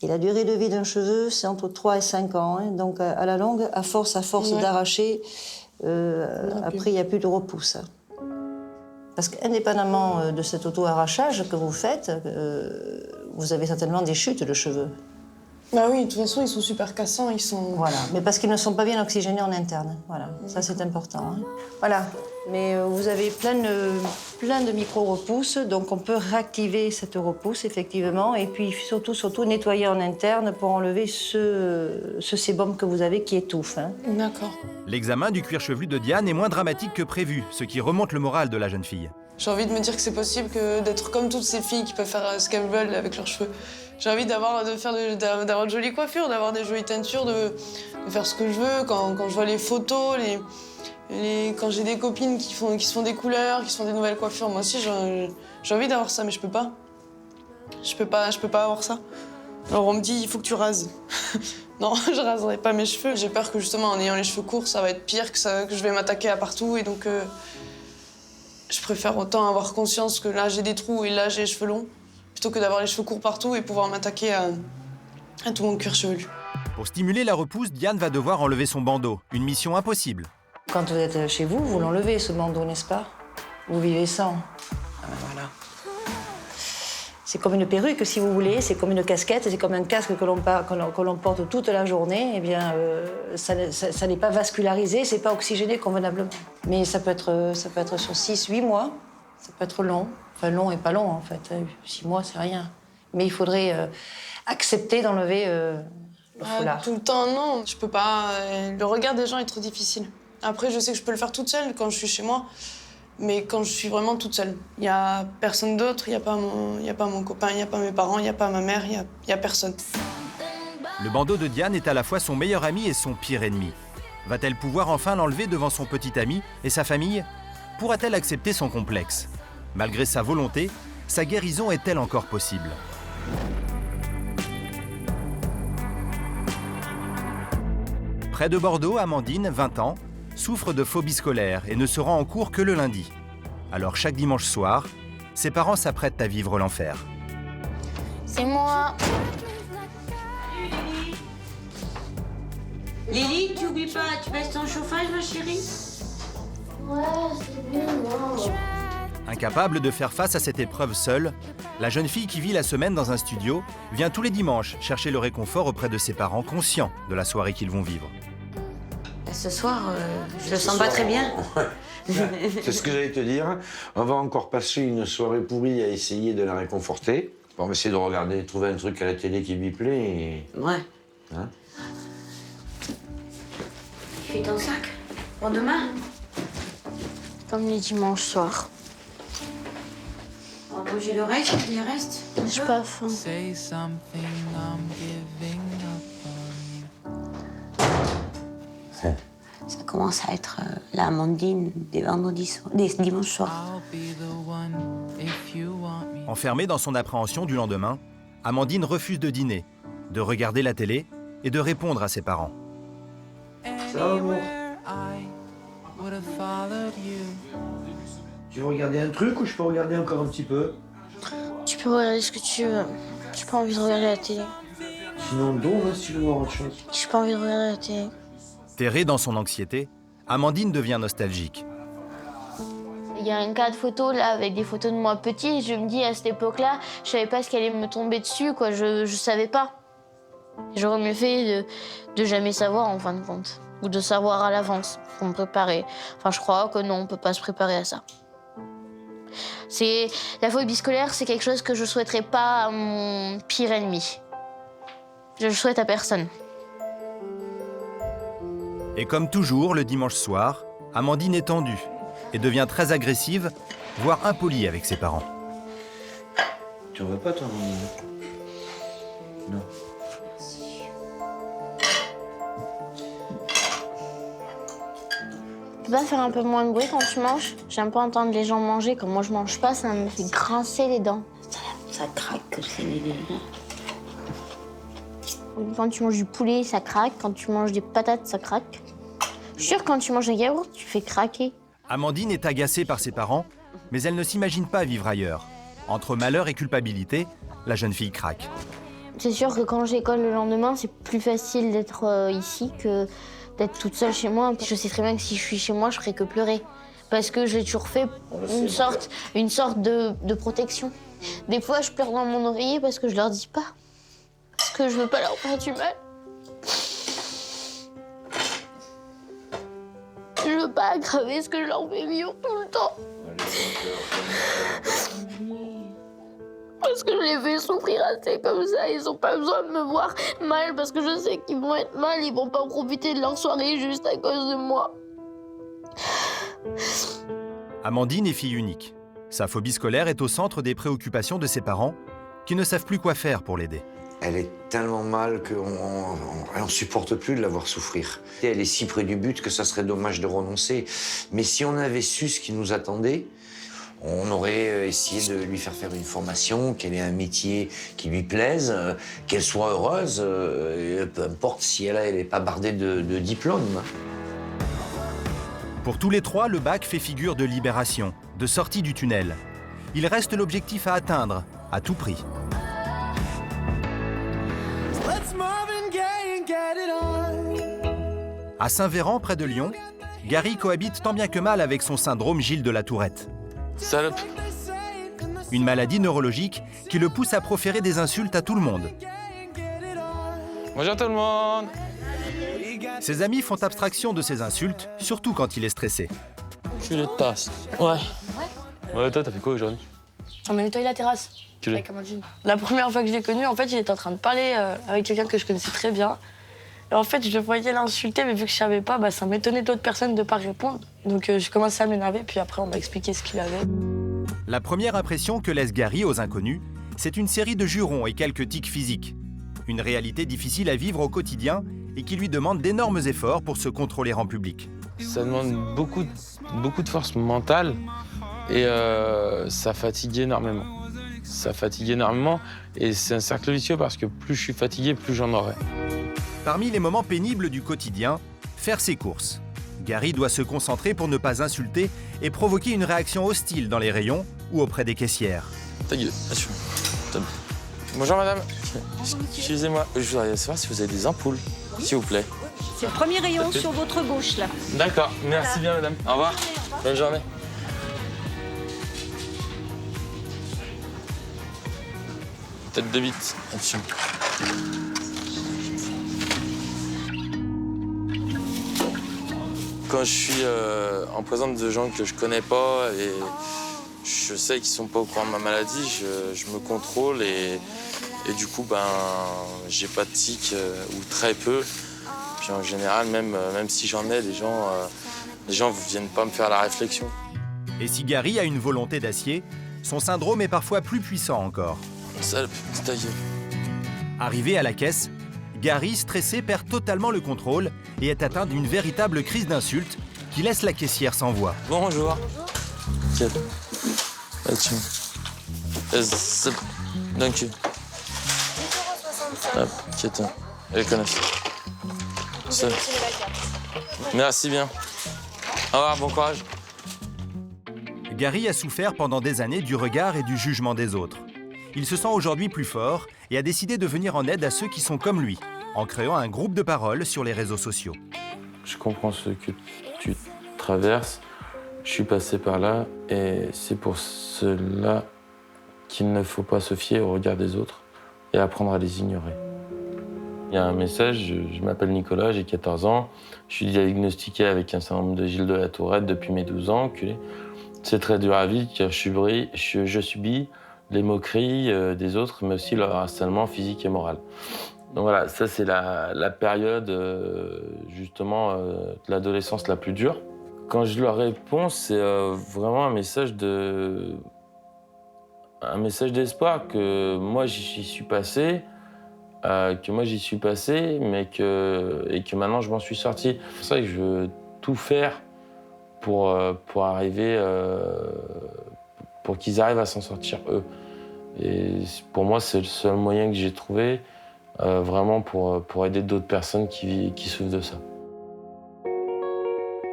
S17: Et la durée de vie d'un cheveu, c'est entre 3 et 5 ans. Hein. Donc, à la longue, à force d'arracher, après, il n'y a plus de repousse. Parce qu'indépendamment de cet auto-arrachage que vous faites, vous avez certainement des chutes de cheveux.
S8: Bah oui, de toute façon, ils sont super cassants, ils sont...
S17: Voilà, mais parce qu'ils ne sont pas bien oxygénés en interne. Voilà, ça c'est important. Hein. Voilà, mais vous avez plein de micro-repousses, donc on peut réactiver cette repousse, effectivement, et puis surtout nettoyer en interne pour enlever ce sébum que vous avez qui étouffe. Hein.
S8: D'accord.
S1: L'examen du cuir chevelu de Diane est moins dramatique que prévu, ce qui remonte le moral de la jeune fille.
S8: J'ai envie de me dire que c'est possible d'être comme toutes ces filles qui peuvent faire ce qu'elles veulent avec leurs cheveux. J'ai envie d'avoir de jolies coiffures, d'avoir des jolies teintures, de faire ce que je veux. Quand je vois les photos, quand j'ai des copines qui se font des couleurs, qui se font des nouvelles coiffures, moi aussi j'ai envie d'avoir ça, mais je peux pas. Je peux pas avoir ça. Alors on me dit, il faut que tu rases. Non, je raserai pas mes cheveux. J'ai peur que justement en ayant les cheveux courts, ça va être pire, que je vais m'attaquer à partout, et donc je préfère autant avoir conscience que là j'ai des trous et là j'ai les cheveux longs, plutôt que d'avoir les cheveux courts partout et pouvoir m'attaquer à tout mon cuir chevelu.
S1: Pour stimuler la repousse, Diane va devoir enlever son bandeau. Une mission impossible.
S17: Quand vous êtes chez vous, vous l'enlevez, ce bandeau, n'est-ce pas? Vous vivez sans. Ah ben voilà. C'est comme une perruque, si vous voulez, c'est comme une casquette, c'est comme un casque que l'on porte toute la journée. Eh bien, ça n'est pas vascularisé, c'est pas oxygéné convenablement. Mais ça peut être sur 6-8 mois, ça peut être long. Enfin, long et pas long, en fait. 6 mois, c'est rien. Mais il faudrait accepter d'enlever le foulard.
S8: Tout le temps, non. Je peux pas. Le regard des gens est trop difficile. Après, je sais que je peux le faire toute seule quand je suis chez moi. Mais quand je suis vraiment toute seule, il n'y a personne d'autre, il n'y a pas mon copain, il n'y a pas mes parents, il n'y a pas ma mère, il n'y a personne.
S1: Le bandeau de Diane est à la fois son meilleur ami et son pire ennemi. Va-t-elle pouvoir enfin l'enlever devant son petit ami et sa famille? Pourra-t-elle accepter son complexe? Malgré sa volonté, sa guérison est-elle encore possible? Près de Bordeaux, Amandine, 20 ans, souffre de phobie scolaire et ne se rend en cours que le lundi. Alors chaque dimanche soir, ses parents s'apprêtent à vivre l'enfer.
S2: C'est moi.
S18: Lily, tu oublies pas, tu baisses ton chauffage, ma chérie?
S2: Ouais, c'est bien, moi.
S1: Incapable de faire face à cette épreuve seule, la jeune fille qui vit la semaine dans un studio vient tous les dimanches chercher le réconfort auprès de ses parents conscients de la soirée qu'ils vont vivre.
S18: Ce soir, je le sens pas très bien.
S19: C'est ce que j'allais te dire. On va encore passer une soirée pourrie à essayer de la réconforter. On va essayer de regarder, trouver un truc à la télé qui lui plaît et...
S18: Ouais.
S19: Hein?
S18: Tu fais ton sac pour demain?
S2: Comme les dimanches soirs.
S18: On va manger le reste, les restes?
S2: J'ai pas faim.
S18: Ça commence à être la Amandine des dimanches soirs.
S1: Enfermée dans son appréhension du lendemain, Amandine refuse de dîner, de regarder la télé et de répondre à ses parents.
S19: Ça va, amour? Tu veux regarder un truc ou je peux regarder encore un petit peu?
S2: Tu peux regarder ce que tu veux. J'ai pas envie de regarder la télé.
S19: Sinon, donc, si tu veux voir autre chose.
S2: J'ai pas envie de regarder la télé.
S1: Terrée dans son anxiété, Amandine devient nostalgique.
S2: Il y a un cas de photos là avec des photos de moi petit. Je me dis à cette époque-là, je savais pas ce qui allait me tomber dessus, quoi. Je savais pas. J'aurais mieux fait de jamais savoir en fin de compte, ou de savoir à l'avance pour me préparer. Enfin, je crois que non, on peut pas se préparer à ça. La phobie scolaire, c'est quelque chose que je souhaiterais pas à mon pire ennemi. Je le souhaite à personne.
S1: Et comme toujours, le dimanche soir, Amandine est tendue et devient très agressive, voire impolie avec ses parents.
S19: Tu en veux pas, toi, Amandine? Non.
S2: Tu peux pas faire un peu moins de bruit quand tu manges? J'aime pas entendre les gens manger. Quand moi je mange pas, ça me fait grincer les dents.
S18: Ça craque aussi, les dents.
S2: Quand tu manges du poulet, ça craque. Quand tu manges des patates, ça craque. Je suis sûre que quand tu manges un yaourt, tu fais craquer.
S1: Amandine est agacée par ses parents, mais elle ne s'imagine pas vivre ailleurs. Entre malheur et culpabilité, la jeune fille craque.
S2: C'est sûr que quand j'ai école le lendemain, c'est plus facile d'être ici que d'être toute seule chez moi. Je sais très bien que si je suis chez moi, je ferai que pleurer. parce que j'ai toujours fait une sorte de protection. Des fois, je pleure dans mon oreiller parce que je leur dis pas, parce que je veux pas leur faire du mal. Je veux pas aggraver ce que je leur fais vivre tout le temps. Parce que je les fais souffrir assez comme ça, ils ont pas besoin de me voir mal parce que je sais qu'ils vont être mal, ils vont pas profiter de leur soirée juste à cause de moi.
S1: Amandine est fille unique. Sa phobie scolaire est au centre des préoccupations de ses parents, qui ne savent plus quoi faire pour l'aider.
S3: Elle est tellement mal qu'on n'en supporte plus de la voir souffrir. Elle est si près du but que ça serait dommage de renoncer. Mais si on avait su ce qui nous attendait, on aurait essayé de lui faire une formation, qu'elle ait un métier qui lui plaise, qu'elle soit heureuse, peu importe si elle n'est pas bardée de diplômes.
S1: Pour tous les trois, le bac fait figure de libération, de sortie du tunnel. Il reste l'objectif à atteindre, à tout prix. À Saint-Véran, près de Lyon, Gary cohabite tant bien que mal avec son syndrome Gilles de la Tourette.
S4: Salope.
S1: Une maladie neurologique qui le pousse à proférer des insultes à tout le monde.
S4: Bonjour tout le monde.
S1: Ses amis font abstraction de ces insultes, surtout quand il est stressé.
S4: Je suis de tasse. Ouais. Ouais, toi, t'as fait quoi aujourd'hui?
S12: On a nettoyé la terrasse avec Amandine. La première fois que je l'ai connu, en fait, il était en train de parler avec quelqu'un que je connaissais très bien. Et en fait, je le voyais l'insulter, mais vu que je savais pas, ça m'étonnait d'autres personnes de pas répondre. Donc je commençais à m'énerver, puis après, on m'a expliqué ce qu'il avait.
S1: La première impression que laisse Gary aux inconnus, c'est une série de jurons et quelques tics physiques. Une réalité difficile à vivre au quotidien et qui lui demande d'énormes efforts pour se contrôler en public.
S4: Ça demande beaucoup de force mentale et ça fatigue énormément. Ça fatigue énormément et c'est un cercle vicieux parce que plus je suis fatigué, plus j'en aurai.
S1: Parmi les moments pénibles du quotidien, faire ses courses. Gary doit se concentrer pour ne pas insulter et provoquer une réaction hostile dans les rayons ou auprès des caissières.
S4: Ta gueule, bonjour madame. Excusez-moi, je voudrais savoir si vous avez des ampoules, s'il vous plaît.
S20: C'est le premier rayon sur votre gauche, là.
S4: D'accord, merci bien madame. Au revoir. Bonne journée. Tête de bite, attention. Quand je suis en présence de gens que je connais pas et je sais qu'ils sont pas au courant de ma maladie, je me contrôle et du coup, j'ai pas de tics ou très peu. Puis en général, même si j'en ai, les gens viennent pas me faire la réflexion.
S1: Et si Gary a une volonté d'acier, son syndrome est parfois plus puissant encore.
S4: Salope, ta gueule.
S1: Arrivé à la caisse, Gary, stressé, perd totalement le contrôle et est atteint d'une véritable crise d'insultes qui laisse la caissière sans voix.
S4: Bonjour. Bonjour. Danke. Hop, Ketin. Elle connaît. Ça. Merci bien. Au revoir, bon courage.
S1: Gary a souffert pendant des années du regard et du jugement des autres. Il se sent aujourd'hui plus fort et a décidé de venir en aide à ceux qui sont comme lui, en créant un groupe de parole sur les réseaux sociaux.
S4: Je comprends ce que tu traverses. Je suis passé par là et c'est pour cela qu'il ne faut pas se fier au regard des autres et apprendre à les ignorer. Il y a un message, je m'appelle Nicolas, j'ai 14 ans. Je suis diagnostiqué avec un syndrome de Gilles de la Tourette depuis mes 12 ans. C'est très dur à vivre car je subis les moqueries des autres, mais aussi leur harcèlement physique et moral. Donc voilà, ça c'est la période justement de l'adolescence la plus dure. Quand je leur réponds, c'est vraiment un message d'espoir que moi j'y suis passé, mais que maintenant je m'en suis sorti. C'est pour ça que je veux tout faire pour arriver, pour qu'ils arrivent à s'en sortir eux. Et pour moi, c'est le seul moyen que j'ai trouvé vraiment pour aider d'autres personnes qui souffrent de ça.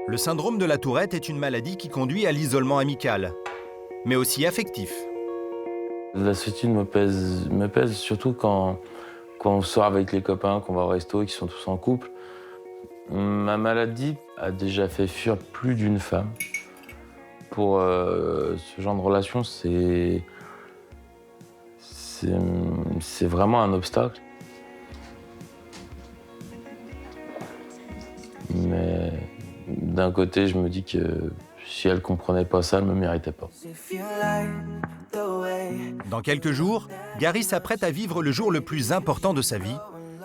S1: Le syndrome de la Tourette est une maladie qui conduit à l'isolement amical, mais aussi affectif.
S4: La solitude me pèse surtout quand on sort avec les copains, qu'on va au resto et qu'ils sont tous en couple. Ma maladie a déjà fait fuir plus d'une femme. pour ce genre de relation, c'est vraiment un obstacle. Mais d'un côté, je me dis que si elle comprenait pas ça, elle me méritait pas.
S1: Dans quelques jours, Gary s'apprête à vivre le jour le plus important de sa vie,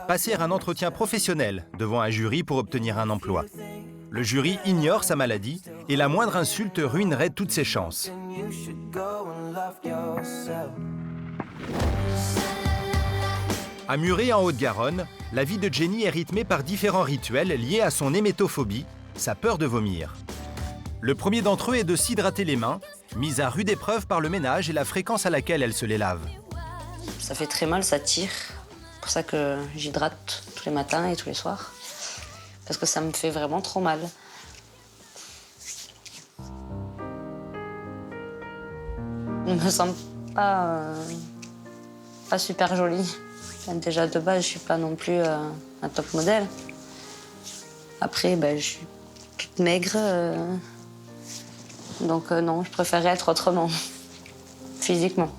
S1: passer un entretien professionnel devant un jury pour obtenir un emploi. Le jury ignore sa maladie et la moindre insulte ruinerait toutes ses chances. À Muret, en Haute-Garonne, la vie de Jenny est rythmée par différents rituels liés à son hémétophobie, sa peur de vomir. Le premier d'entre eux est de s'hydrater les mains, mise à rude épreuve par le ménage et la fréquence à laquelle elle se les lave.
S6: Ça fait très mal, ça tire. C'est pour ça que j'hydrate tous les matins et tous les soirs. Parce que ça me fait vraiment trop mal. Je me sens pas super jolie. Déjà de base, je suis pas non plus un top modèle. Après, je suis toute maigre. Donc non, je préférerais être autrement, physiquement.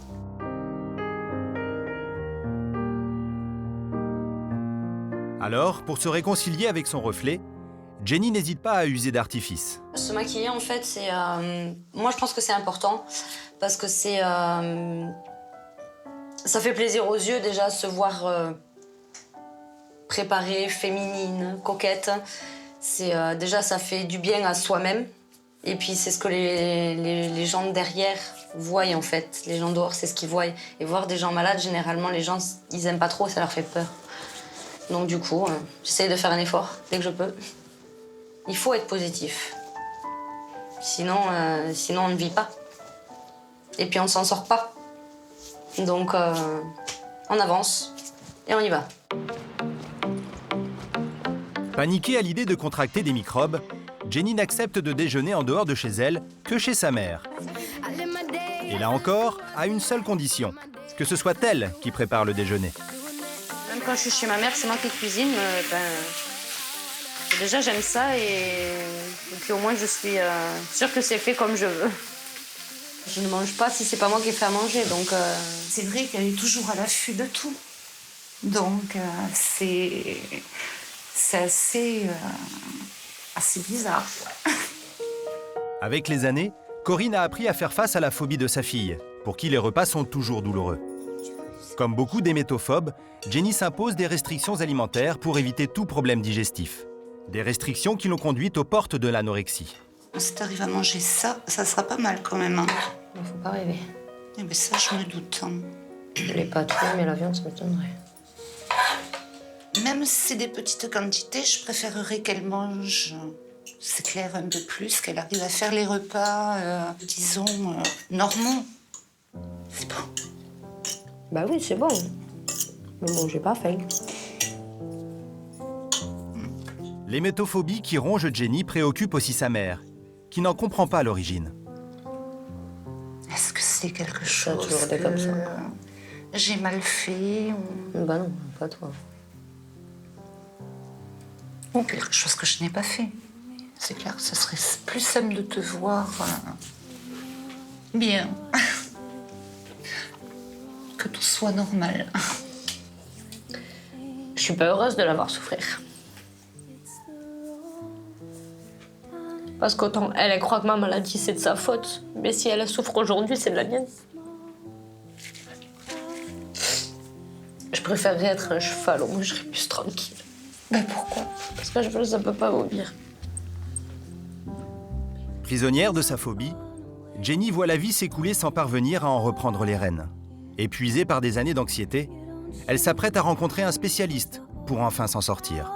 S1: Alors, pour se réconcilier avec son reflet, Jenny n'hésite pas à user d'artifices.
S6: Se maquiller, en fait, c'est... moi, je pense que c'est important, parce que c'est... ça fait plaisir aux yeux, déjà, se voir préparée, féminine, coquette. Déjà, ça fait du bien à soi-même. Et puis, c'est ce que les gens derrière voient, en fait. Les gens dehors, c'est ce qu'ils voient. Et voir des gens malades, généralement, les gens, ils aiment pas trop, ça leur fait peur. Donc, du coup, j'essaie de faire un effort dès que je peux. Il faut être positif. Sinon, on ne vit pas. Et puis, on ne s'en sort pas. Donc, on avance et on y va.
S1: Paniquée à l'idée de contracter des microbes, Jenny n'accepte de déjeuner en dehors de chez elle que chez sa mère. Et là encore, à une seule condition, que ce soit elle qui prépare le déjeuner.
S6: Même quand je suis chez ma mère, c'est moi qui cuisine. Déjà, j'aime ça et puis au moins, je suis sûre que c'est fait comme je veux. Je ne mange pas si c'est pas moi qui fais à manger, donc...
S16: C'est vrai qu'elle est toujours à l'affût de tout. Donc, c'est assez bizarre.
S1: Avec les années, Corinne a appris à faire face à la phobie de sa fille, pour qui les repas sont toujours douloureux. Comme beaucoup d'hémétophobes, Jenny s'impose des restrictions alimentaires pour éviter tout problème digestif. Des restrictions qui l'ont conduite aux portes de l'anorexie.
S16: Si t'arrives à manger ça, ça sera pas mal quand même.
S6: Il faut pas rêver.
S16: Eh bien ça, je me doute.
S6: Les pâtes, mais la viande, ça m'étonnerait.
S16: Même si c'est des petites quantités, je préférerais qu'elle mange, c'est clair, un peu plus, qu'elle arrive à faire les repas, disons, normaux. C'est bon.
S6: Bah oui, c'est bon. Mais bon, j'ai pas faim.
S1: L'hémétophobie qui ronge Jenny préoccupe aussi sa mère, qui n'en comprend pas l'origine.
S16: Est-ce que c'est quelque chose
S6: Ça a toujours été comme ça.
S16: J'ai mal fait ou...
S6: Bah non, pas toi.
S16: Ou quelque chose que je n'ai pas fait. C'est clair que ce serait plus simple de te voir bien. Que tout soit normal.
S6: Je suis pas heureuse de la voir souffrir. Parce qu'autant elle croit que ma maladie, c'est de sa faute. Mais si elle souffre aujourd'hui, c'est de la mienne. Je préférerais être un cheval, au moins je serais plus tranquille.
S16: Mais pourquoi?
S6: Parce que je ne peux pas vomir.
S1: Prisonnière de sa phobie, Jenny voit la vie s'écouler sans parvenir à en reprendre les rênes. Épuisée par des années d'anxiété, elle s'apprête à rencontrer un spécialiste pour enfin s'en sortir.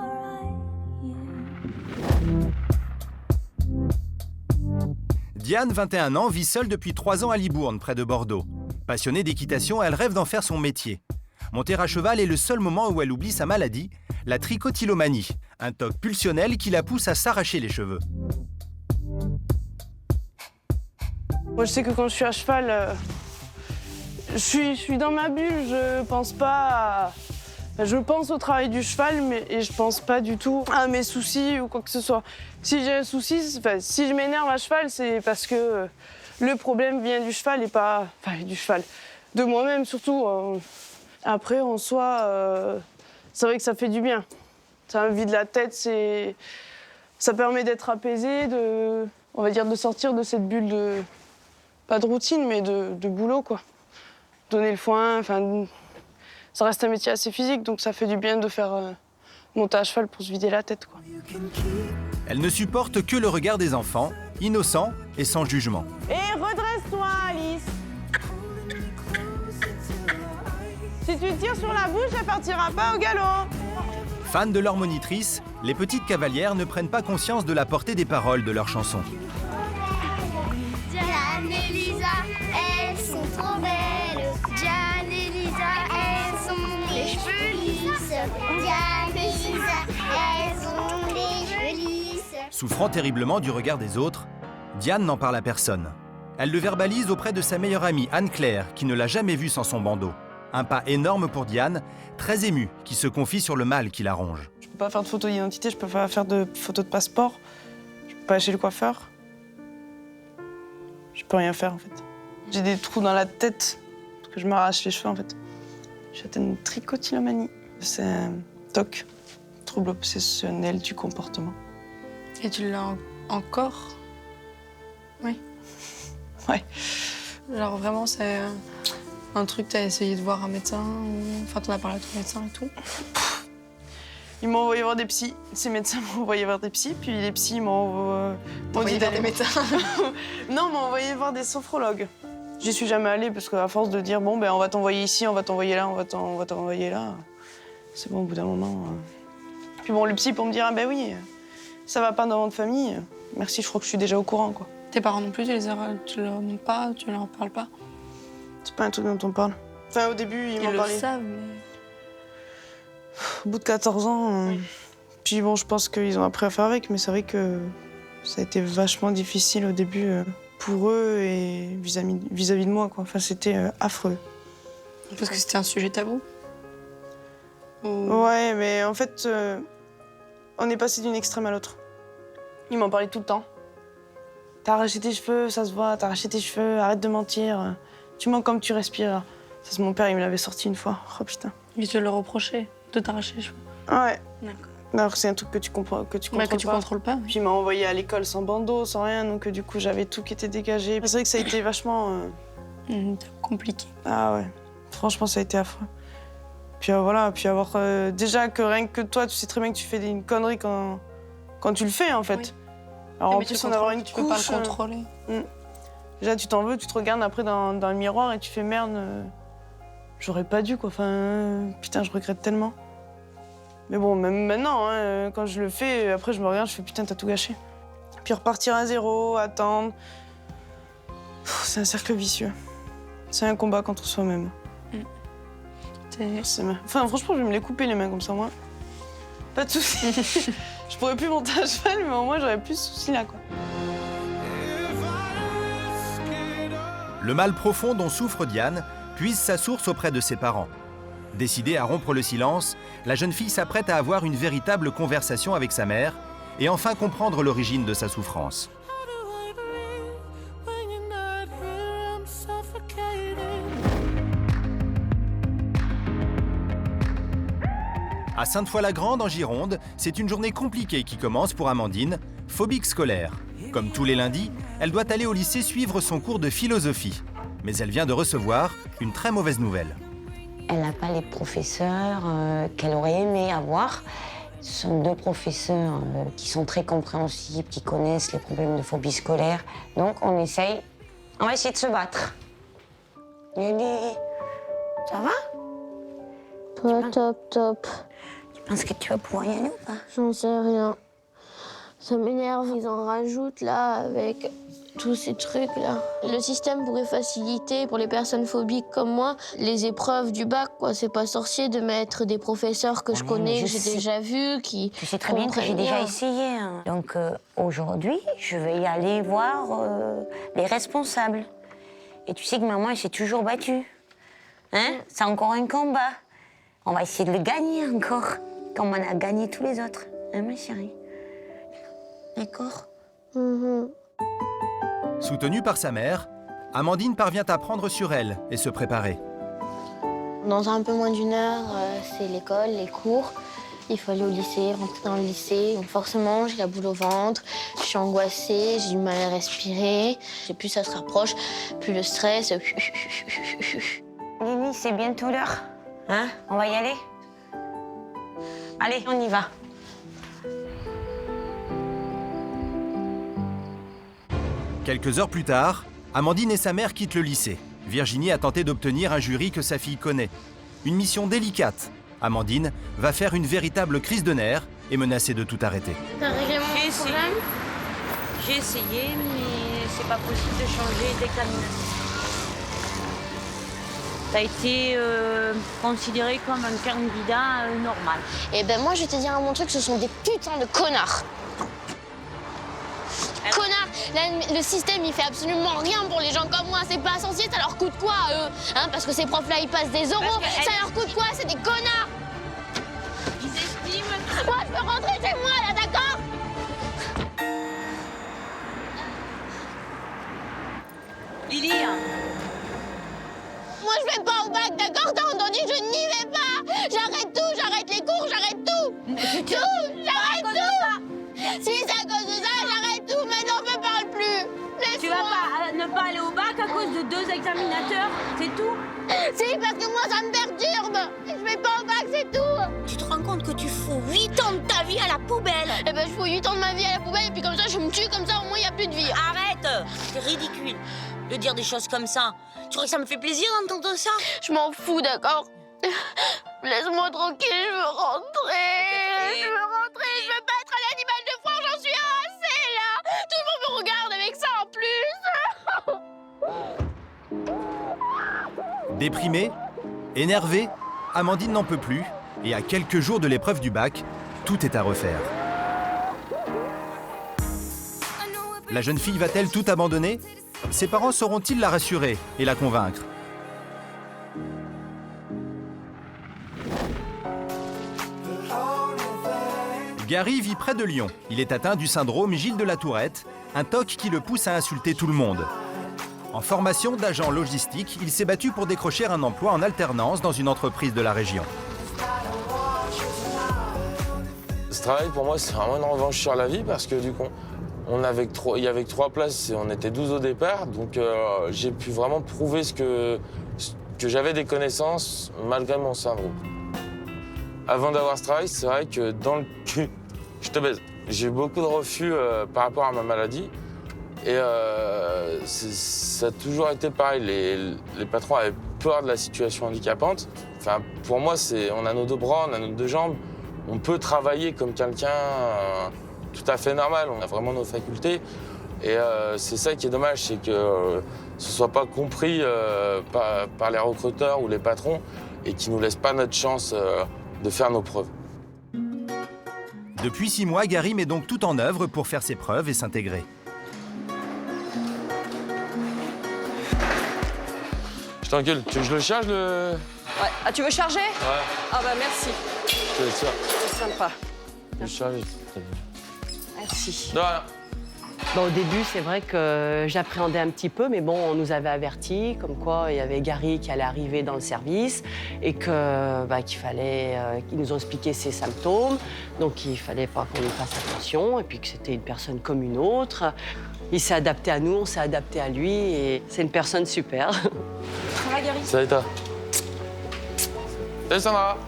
S1: Diane, 21 ans, vit seule depuis 3 ans à Libourne, près de Bordeaux. Passionnée d'équitation, elle rêve d'en faire son métier. Monter à cheval est le seul moment où elle oublie sa maladie, la trichotillomanie, un toc pulsionnel qui la pousse à s'arracher les cheveux.
S8: Moi, je sais que quand je suis à cheval, je suis dans ma bulle. Je pense pas Je pense au travail du cheval, et je pense pas du tout à mes soucis ou quoi que ce soit. Si j'ai un souci, si je m'énerve à cheval, c'est parce que le problème vient du cheval et pas... Enfin, du cheval. De moi-même, surtout. Après, en soi, c'est vrai que ça fait du bien. Ça me vide la tête, ça permet d'être apaisé, on va dire de sortir de cette bulle de... Pas de routine, mais de boulot, quoi. Donner le foin, enfin... Ça reste un métier assez physique, donc ça fait du bien de faire monter à cheval pour se vider la tête, quoi.
S1: Elle ne supporte que le regard des enfants, innocents et sans jugement.
S8: Et redresse-toi, Alice. Si tu tires sur la bouche, elle partira pas au galop.
S1: Fans de leur monitrice, les petites cavalières ne prennent pas conscience de la portée des paroles de leurs chansons.
S21: Diane et Lisa, elles sont trop belles. Diane et Lisa, elles ont les cheveux lisses. Diane et Lisa, elles ont les cheveux lisses.
S1: Souffrant terriblement du regard des autres, Diane n'en parle à personne. Elle le verbalise auprès de sa meilleure amie Anne-Claire, qui ne l'a jamais vue sans son bandeau. Un pas énorme pour Diane, très émue, qui se confie sur le mal qui la ronge.
S8: Je peux pas faire de photo d'identité, je peux pas faire de photo de passeport. Je peux pas aller chez le coiffeur. Je peux rien faire, en fait. J'ai des trous dans la tête, parce que je m'arrache les cheveux, en fait. J'ai atteint une trichotillomanie. C'est un TOC, trouble obsessionnel du comportement.
S12: Et tu l'as encore? Oui.
S8: Ouais.
S12: Genre vraiment, c'est un truc, t'as essayé de voir un médecin, enfin t'en as parlé à ton médecin et tout?
S8: Ils m'ont envoyé voir des psys. Ces médecins m'ont envoyé voir des psys, puis les psys m'ont
S12: envoyé voir des médecins?
S8: Non, m'ont envoyé voir des sophrologues. J'y suis jamais allée parce qu'à force de dire bon ben on va t'envoyer ici, on va t'envoyer là, on va t'envoyer là, c'est bon au bout d'un moment. Puis bon, les psys pour me dire ah ben oui, ça va pas dans votre famille. Merci, je crois que je suis déjà au courant, quoi.
S12: Tes parents non plus, tu leur montres pas, tu leur parles pas?
S8: C'est pas un truc dont on parle. Enfin, au début, ils m'en parlaient.
S12: Ils le savent, mais...
S8: Au bout de 14 ans, puis bon, je pense qu'ils ont appris à faire avec, mais c'est vrai que ça a été vachement difficile au début pour eux et vis-à-vis de moi, quoi. Enfin, c'était affreux.
S12: Parce que c'était un sujet tabou?
S8: Ouais, mais en fait, on est passé d'une extrême à l'autre. Ils m'en parlaient tout le temps. T'as arraché tes cheveux, ça se voit, t'as arraché tes cheveux, arrête de mentir. Tu mens comme tu respires. Ça, c'est mon père, il me l'avait sorti une fois. Oh putain.
S12: Il te le reprochait, de t'arracher les cheveux?
S8: Ouais.
S12: D'accord.
S8: Alors que c'est un truc que tu contrôles
S12: contrôles pas.
S8: Puis il m'a envoyé à l'école sans bandeau, sans rien, donc du coup j'avais tout qui était dégagé. C'est vrai que ça a été vachement...
S12: compliqué.
S8: Ah ouais, franchement ça a été affreux. Puis voilà, puis avoir... déjà que rien que toi, tu sais très bien que tu fais une connerie quand tu le fais en fait. Oui. Alors en plus on avoir une couche...
S12: Tu peux pas le contrôler.
S8: Déjà tu t'en veux, tu te regardes après dans le miroir et tu fais merde, j'aurais pas dû quoi, enfin putain je regrette tellement. Mais bon, même maintenant, hein, quand je le fais, après je me regarde, je fais putain, t'as tout gâché. Puis repartir à zéro, attendre. C'est un cercle vicieux. C'est un combat contre soi-même. Enfin, franchement, je vais me les couper les mains comme ça, moi. Pas de soucis. Je pourrais plus monter à cheval, mais au moins j'aurais plus ce souci-là, quoi.
S1: Le mal profond dont souffre Diane puise sa source auprès de ses parents. Décidée à rompre le silence, la jeune fille s'apprête à avoir une véritable conversation avec sa mère et enfin comprendre l'origine de sa souffrance. À Sainte-Foy-la-Grande, en Gironde, c'est une journée compliquée qui commence pour Amandine, phobique scolaire. Comme tous les lundis, elle doit aller au lycée suivre son cours de philosophie. Mais elle vient de recevoir une très mauvaise nouvelle.
S18: Elle n'a pas les professeurs qu'elle aurait aimé avoir. Ce sont deux professeurs qui sont très compréhensibles, qui connaissent les problèmes de phobie scolaire. Donc on va essayer de se battre. Lily, ça va?
S2: Top.
S18: Tu penses que tu vas pouvoir y aller ou pas?
S2: J'en sais rien. Ça m'énerve, ils en rajoutent là avec tous ces trucs-là. Le système pourrait faciliter pour les personnes phobiques comme moi les épreuves du bac, quoi. C'est pas sorcier de mettre des professeurs que je connais, que j'ai déjà vus, qui...
S18: Tu sais très bien que j'ai déjà essayé. Hein. Donc aujourd'hui, je vais y aller voir les responsables. Et tu sais que maman, elle s'est toujours battue. Hein? C'est encore un combat. On va essayer de le gagner encore, comme on a gagné tous les autres. Hein, ma chérie? D'accord?
S1: Soutenue par sa mère, Amandine parvient à prendre sur elle et se préparer.
S2: Dans un peu moins d'1 heure, c'est l'école, les cours. Il faut aller au lycée, rentrer dans le lycée. Donc forcément, j'ai la boule au ventre, je suis angoissée, j'ai du mal à respirer. Et plus ça se rapproche, plus le stress.
S18: Lily, c'est bientôt l'heure. Hein? On va y aller? Allez, on y va.
S1: Quelques heures plus tard, Amandine et sa mère quittent le lycée. Virginie a tenté d'obtenir un jury que sa fille connaît. Une mission délicate. Amandine va faire une véritable crise de nerfs et menacer de tout arrêter.
S2: T'as réglé mon problème?
S20: J'ai essayé, mais c'est pas possible de changer d'examination. T'as été considéré comme un candidat normal.
S2: Eh ben moi, je vais te dire mon truc, ce sont des putains de connards. Connards! Là, le système, il fait absolument rien pour les gens comme moi. C'est pas censé, ça leur coûte quoi, eux? Hein, parce que ces profs-là, ils passent des euros. Ça leur coûte quoi? C'est des connards!
S20: Ils estiment...
S2: Moi, je peux rentrer chez moi, là, d'accord?
S20: Lily,
S2: moi, je vais pas au bac, d'accord? T'as entendu? Je n'y vais pas! J'arrête tout, j'arrête les cours, j'arrête tout! Tout! J'arrête tout! Si c'est à cause de ça, j'arrête tout! Maintenant, on me parle plus!
S20: tu vas pas ne pas aller au bac à cause de 2 examinateurs, c'est tout?
S2: Si, parce que moi, ça me perturbe! Je vais pas au bac, c'est tout!
S20: Tu te rends compte que tu fous 8 ans de ta vie à la poubelle?
S2: Eh ben, je fous 8 ans de ma vie à la poubelle, et puis comme ça, je me tue, comme ça, au moins, il n'y a plus de vie.
S20: Arrête! C'est ridicule de dire des choses comme ça. Tu crois que ça me fait plaisir d'entendre ça?
S2: Je m'en fous, d'accord? Laisse-moi tranquille, je veux rentrer. Je veux rentrer, je veux pas être un animal de foire, j'en suis assez, là. Tout le monde me regarde avec ça, en plus.
S1: Déprimée, énervée, Amandine n'en peut plus et à quelques jours de l'épreuve du bac, tout est à refaire. La jeune fille va-t-elle tout abandonner? Ses parents sauront-ils la rassurer et la convaincre? Gary vit près de Lyon. Il est atteint du syndrome Gilles de la Tourette, un TOC qui le pousse à insulter tout le monde. En formation d'agent logistique, il s'est battu pour décrocher un emploi en alternance dans une entreprise de la région.
S4: Ce travail, pour moi, c'est vraiment une revanche sur la vie parce que du coup, il y avait que 3 places et on était 12 au départ. Donc j'ai pu vraiment prouver que j'avais des connaissances malgré mon syndrome. Avant d'avoir ce travail, c'est vrai que dans le cul, je te baise. J'ai eu beaucoup de refus par rapport à ma maladie. Et ça a toujours été pareil. Les patrons avaient peur de la situation handicapante. Enfin, pour moi, on a nos 2 bras, on a nos 2 jambes. On peut travailler comme quelqu'un tout à fait normal. On a vraiment nos facultés. Et c'est ça qui est dommage, c'est que ce ne soit pas compris par les recruteurs ou les patrons et qu'ils ne nous laissent pas notre chance de faire nos preuves.
S1: Depuis 6 mois, Gary met donc tout en œuvre pour faire ses preuves et s'intégrer.
S4: Je t'encule. Tu veux que je le charge, le...
S11: Ouais. Ah, tu veux charger?
S4: Ouais.
S11: Ah bah merci.
S4: Je te laisse faire.
S11: C'est sympa.
S4: Je charge.
S11: Merci.
S4: De rien.
S11: Bon, au début, c'est vrai que j'appréhendais un petit peu, mais bon, on nous avait avertis, comme quoi il y avait Gary qui allait arriver dans le service et qu'il fallait, qu'ils nous ont expliqué ses symptômes, donc il fallait pas qu'on y fasse attention, et puis que c'était une personne comme une autre. Il s'est adapté à nous, on s'est adapté à lui, et c'est une personne super. Ça va, Gary?
S4: Salut, toi. Salut, Sandra.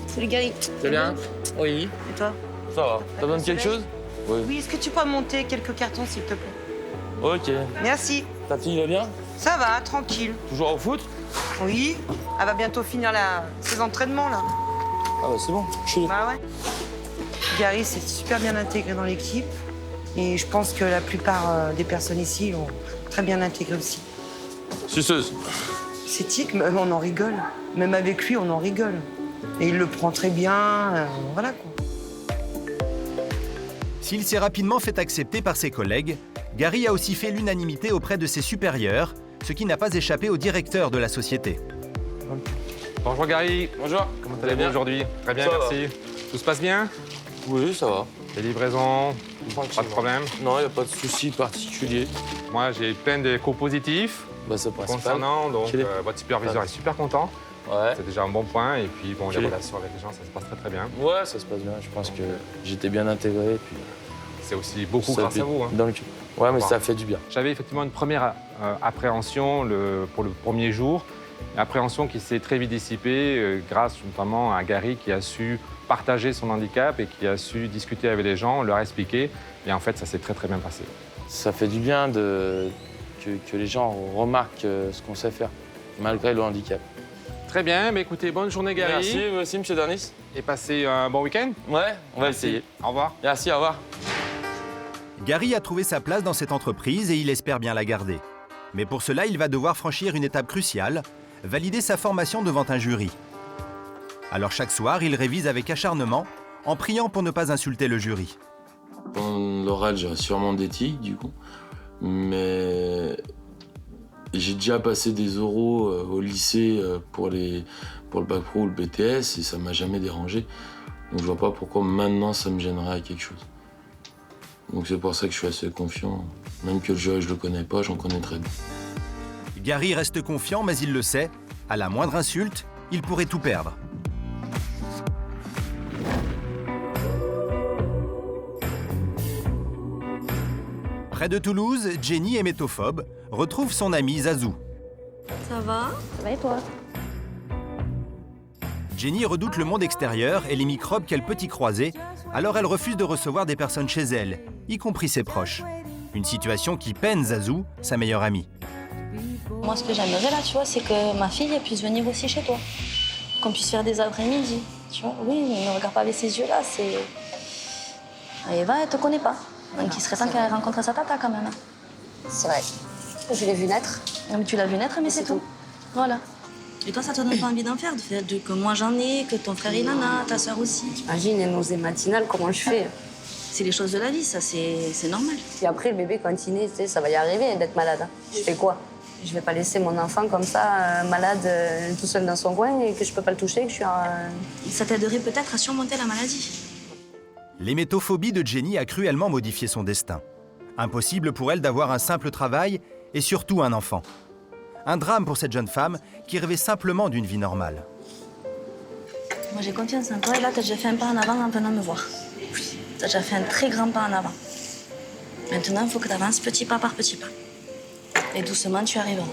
S11: Salut, Gary.
S4: C'est bien? Oui.
S11: Et toi?
S4: Ça va. T'as besoin de quelque chose? Oui.
S22: Oui, est-ce que tu peux monter quelques cartons, s'il te plaît?
S4: Ok.
S22: Merci.
S4: Ta fille va bien?
S22: Ça va, tranquille.
S4: Toujours au foot?
S22: Oui. Elle va bientôt finir ses entraînements, là.
S4: Ah bah c'est bon, je suis...
S22: Bah ouais. Gary s'est super bien intégré dans l'équipe. Et je pense que la plupart des personnes ici l'ont très bien intégré aussi.
S4: Suceuse.
S22: C'est tic, mais on en rigole. Même avec lui, on en rigole. Et il le prend très bien, voilà quoi.
S1: S'il s'est rapidement fait accepter par ses collègues, Gary a aussi fait l'unanimité auprès de ses supérieurs, ce qui n'a pas échappé au directeur de la société.
S10: Bonjour Gary.
S4: Bonjour.
S10: Comment allez-vous aujourd'hui? Très bien,
S4: Ça
S10: merci. Tout se passe bien?
S4: Oui, ça va.
S10: Les livraisons? Pas de problème?
S4: Non, il n'y a pas de souci particulier.
S10: Moi, j'ai plein d'échos positifs
S4: C'est principal.
S10: concernant, donc votre superviseur est super content.
S4: Ouais.
S10: C'est déjà un bon point. Et puis, bon,
S4: Ok.
S10: les relations avec les gens, ça se passe très très bien.
S4: Ouais, ça se passe bien. Je pense que j'étais bien intégré. Puis
S10: c'est aussi beaucoup
S4: ça
S10: grâce
S4: fait
S10: à vous. Hein.
S4: Dans le cul. Ouais, mais
S10: Bon.
S4: ça fait du bien.
S10: J'avais effectivement une première appréhension pour le premier jour. Une appréhension qui s'est très vite dissipée grâce notamment à Gary qui a su partager son handicap et qui a su discuter avec les gens, leur expliquer. Et en fait, ça s'est très très bien passé.
S4: Ça fait du bien que les gens remarquent ce qu'on sait faire, malgré le handicap.
S10: Très bien, mais écoutez, bonne journée Gary.
S4: Merci, vous aussi, monsieur Darnis.
S10: Et passez un bon week-end.
S4: Ouais, on va
S10: Merci.
S4: essayer.
S10: Au revoir.
S4: Merci, au revoir.
S1: Gary a trouvé sa place dans cette entreprise et il espère bien la garder. Mais pour cela, il va devoir franchir une étape cruciale, valider sa formation devant un jury. Alors chaque soir, il révise avec acharnement, en priant pour ne pas insulter le jury.
S4: Pendant l'oral, j'aurais sûrement des tics, du coup. Mais j'ai déjà passé des oraux au lycée pour le bac pro ou le BTS et ça m'a jamais dérangé. Donc je vois pas pourquoi maintenant ça me gênerait à quelque chose. Donc c'est pour ça que je suis assez confiant. Même que le jury, je le connais pas, j'en connais très bien.
S1: Gary reste confiant, mais il le sait, à la moindre insulte, il pourrait tout perdre. Près de Toulouse, Jenny, hémétophobe, retrouve son ami Zazou.
S6: Ça va?
S18: Ça va et toi?
S1: Jenny redoute le monde extérieur et les microbes qu'elle peut y croiser, alors elle refuse de recevoir des personnes chez elle, y compris ses proches. Une situation qui peine Zazou, sa meilleure amie.
S12: Moi, ce que j'aimerais là, tu vois, c'est que ma fille elle puisse venir aussi chez toi. Qu'on puisse faire des après-midi. Tu vois, oui, mais ne regarde pas avec ces yeux-là, c'est. Eva, elle te connaît pas. Donc il serait temps qu'elle rencontre sa tata quand même.
S18: C'est vrai. Je l'ai vu naître.
S12: Mais tu l'as vu naître, mais c'est tout. Voilà. Et toi, ça te donne pas envie d'en faire, que moi j'en ai, que ton frère il en a, ta soeur aussi.
S6: T'imagines, une nausée matinale, comment je fais?
S12: C'est les choses de la vie, ça, c'est normal.
S6: Et après, le bébé, quand il naît, tu sais, ça va y arriver d'être malade. Je fais quoi? Je vais pas laisser mon enfant comme ça, malade, tout seul dans son coin et que je peux pas le toucher, que je suis
S12: Ça t'aiderait peut-être à surmonter la maladie.
S1: L'hémétophobie de Jenny a cruellement modifié son destin. Impossible pour elle d'avoir un simple travail et surtout un enfant. Un drame pour cette jeune femme qui rêvait simplement d'une vie normale.
S12: Moi, j'ai confiance en toi et là, t'as déjà fait un pas en avant en venant me voir. T'as déjà fait un très grand pas en avant. Maintenant, il faut que t'avances petit pas par petit pas. Et doucement, tu arriveras.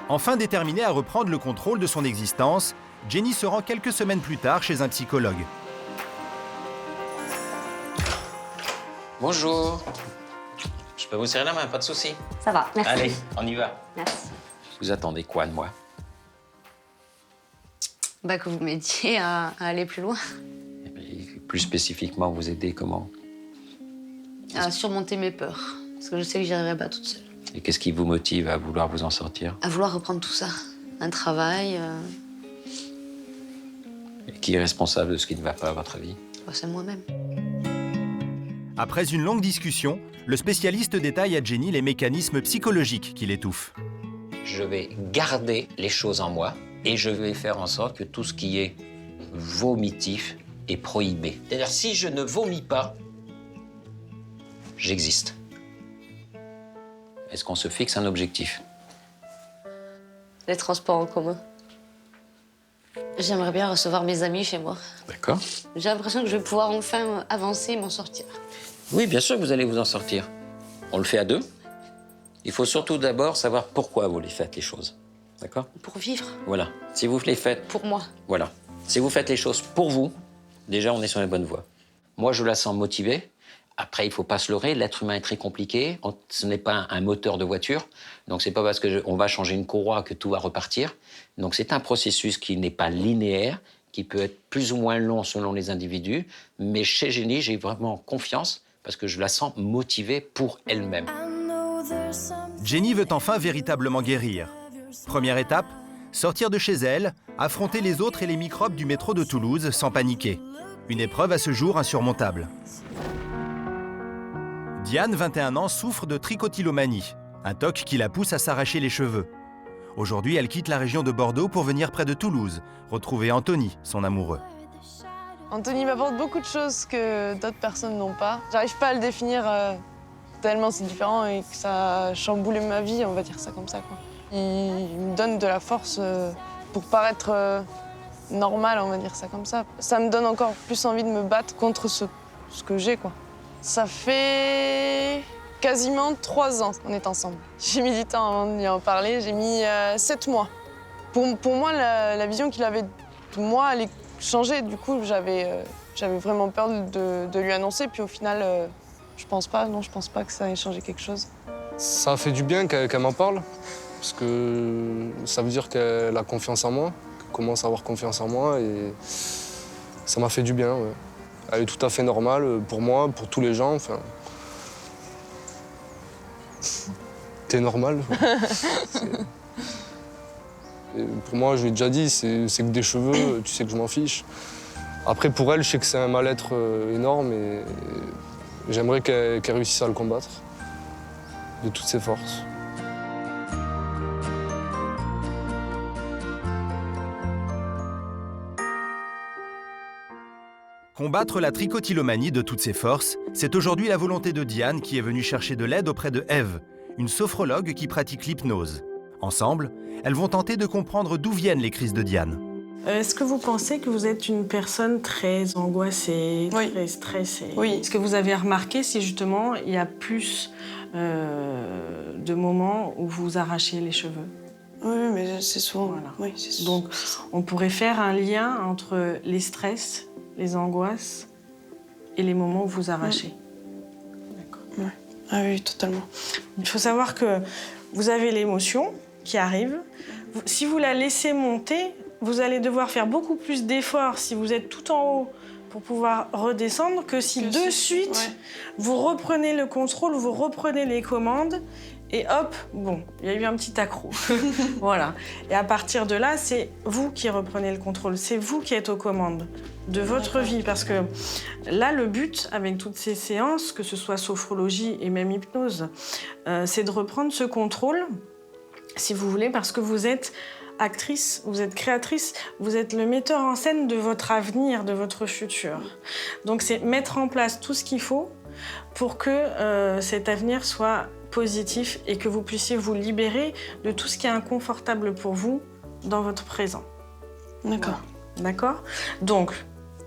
S1: Enfin déterminée à reprendre le contrôle de son existence, Jenny se rend quelques semaines plus tard chez un psychologue.
S7: Bonjour. Je peux vous serrer la main, pas de souci.
S18: Ça va, merci.
S7: Allez, on y va.
S18: Merci.
S7: Vous attendez quoi de moi?
S6: Bah, que vous m'aidiez à aller plus loin.
S7: Plus spécifiquement, vous aider comment?
S6: À surmonter mes peurs. Parce que je sais que j'y arriverai pas toute seule.
S7: Et qu'est-ce qui vous motive à vouloir vous en sortir?
S6: À vouloir reprendre tout ça. Un travail.
S7: Et qui est responsable de ce qui ne va pas à votre avis?
S6: Bah, c'est moi-même.
S1: Après une longue discussion, le spécialiste détaille à Jenny les mécanismes psychologiques qui l'étouffent.
S7: Je vais garder les choses en moi et je vais faire en sorte que tout ce qui est vomitif est prohibé. C'est-à-dire, si je ne vomis pas, j'existe. Est-ce qu'on se fixe un objectif?
S6: Les transports en commun. J'aimerais bien recevoir mes amis chez moi.
S7: D'accord.
S6: J'ai l'impression que je vais pouvoir enfin avancer et m'en sortir.
S7: Oui, bien sûr que vous allez vous en sortir. On le fait à deux. Il faut surtout d'abord savoir pourquoi vous les faites, les choses. D'accord?
S6: Pour vivre.
S7: Voilà. Si vous les faites...
S6: Pour moi.
S7: Voilà. Si vous faites les choses pour vous, déjà, on est sur la bonne voie. Moi, je la sens motivée. Après, il ne faut pas se leurrer. L'être humain est très compliqué. Ce n'est pas un moteur de voiture. Donc, c'est pas parce qu'on va changer une courroie que tout va repartir. Donc, c'est un processus qui n'est pas linéaire, qui peut être plus ou moins long selon les individus. Mais chez Jenny, j'ai vraiment confiance parce que je la sens motivée pour elle-même.
S1: Jenny veut enfin véritablement guérir. Première étape, sortir de chez elle, affronter les autres et les microbes du métro de Toulouse sans paniquer. Une épreuve à ce jour insurmontable. Diane, 21 ans, souffre de trichotillomanie, Un TOC qui la pousse à s'arracher les cheveux. Aujourd'hui, elle quitte la région de Bordeaux pour venir près de Toulouse, retrouver Anthony, son amoureux.
S8: Anthony m'apporte beaucoup de choses que d'autres personnes n'ont pas. J'arrive pas à le définir tellement c'est différent et que ça a chamboulé ma vie, on va dire ça comme ça, quoi. Il me donne de la force pour paraître normal, on va dire ça comme ça. Ça me donne encore plus envie de me battre contre ce que j'ai, quoi. Ça fait quasiment 3 ans qu'on est ensemble. J'ai mis du temps avant de lui en parler, j'ai mis 7 mois. Pour moi, la vision qu'il avait de moi allait changer. Du coup, j'avais vraiment peur de lui annoncer. Puis au final, je pense pas que ça ait changé quelque chose.
S5: Ça a fait du bien qu'elle m'en parle, parce que ça veut dire qu'elle a confiance en moi, qu'elle commence à avoir confiance en moi, et ça m'a fait du bien. Ouais. Elle est tout à fait normale pour moi, pour tous les gens. Enfin, t'es normal. Pour moi, je lui ai déjà dit, c'est que des cheveux, tu sais que je m'en fiche. Après, pour elle, je sais que c'est un mal-être énorme et j'aimerais qu'elle réussisse à le combattre de toutes ses forces.
S1: Combattre la trichotillomanie de toutes ses forces, c'est aujourd'hui la volonté de Diane qui est venue chercher de l'aide auprès de Ève, une sophrologue qui pratique l'hypnose. Ensemble, elles vont tenter de comprendre d'où viennent les crises de Diane.
S13: Est-ce que vous pensez que vous êtes une personne très angoissée, très stressée?
S8: Oui.
S13: Est-ce que vous avez remarqué si justement il y a plus de moments où vous arrachez les cheveux?
S8: Oui, mais c'est souvent. Voilà. Oui, c'est
S13: donc, on pourrait faire un lien entre les stress, les angoisses et les moments où vous arrachez.
S8: D'accord. Ouais. Ah oui, totalement.
S13: Il faut savoir que vous avez l'émotion qui arrive. Si vous la laissez monter, vous allez devoir faire beaucoup plus d'efforts si vous êtes tout en haut pour pouvoir redescendre que si de suite, vous reprenez le contrôle, vous reprenez les commandes et hop, bon, il y a eu un petit accroc. Voilà. Et à partir de là, c'est vous qui reprenez le contrôle, c'est vous qui êtes aux commandes de votre vie. Parce que là, le but, avec toutes ces séances, que ce soit sophrologie et même hypnose, c'est de reprendre ce contrôle, si vous voulez, parce que vous êtes actrice, vous êtes créatrice, vous êtes le metteur en scène de votre avenir, de votre futur. Donc c'est mettre en place tout ce qu'il faut pour que cet avenir soit positif et que vous puissiez vous libérer de tout ce qui est inconfortable pour vous dans votre présent.
S8: D'accord.
S13: D'accord ? Donc,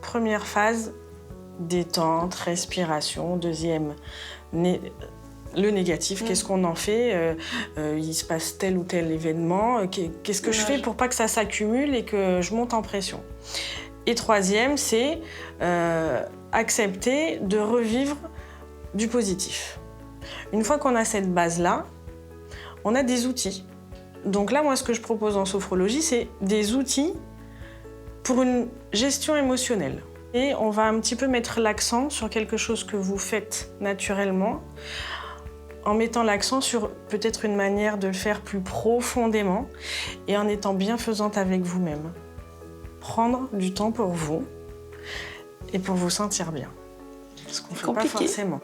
S13: première phase, détente, respiration. Deuxième, le négatif, qu'est-ce qu'on en fait? Il se passe tel ou tel événement. Qu'est-ce que je fais pour pas que ça s'accumule et que je monte en pression? Et troisième, c'est accepter de revivre du positif. Une fois qu'on a cette base-là, on a des outils. Donc là, moi, ce que je propose en sophrologie, c'est des outils pour une gestion émotionnelle. Et on va un petit peu mettre l'accent sur quelque chose que vous faites naturellement, en mettant l'accent sur peut-être une manière de le faire plus profondément et en étant bienfaisante avec vous-même. Prendre du temps pour vous et pour vous sentir bien. Ce qu'on ne fait pas forcément.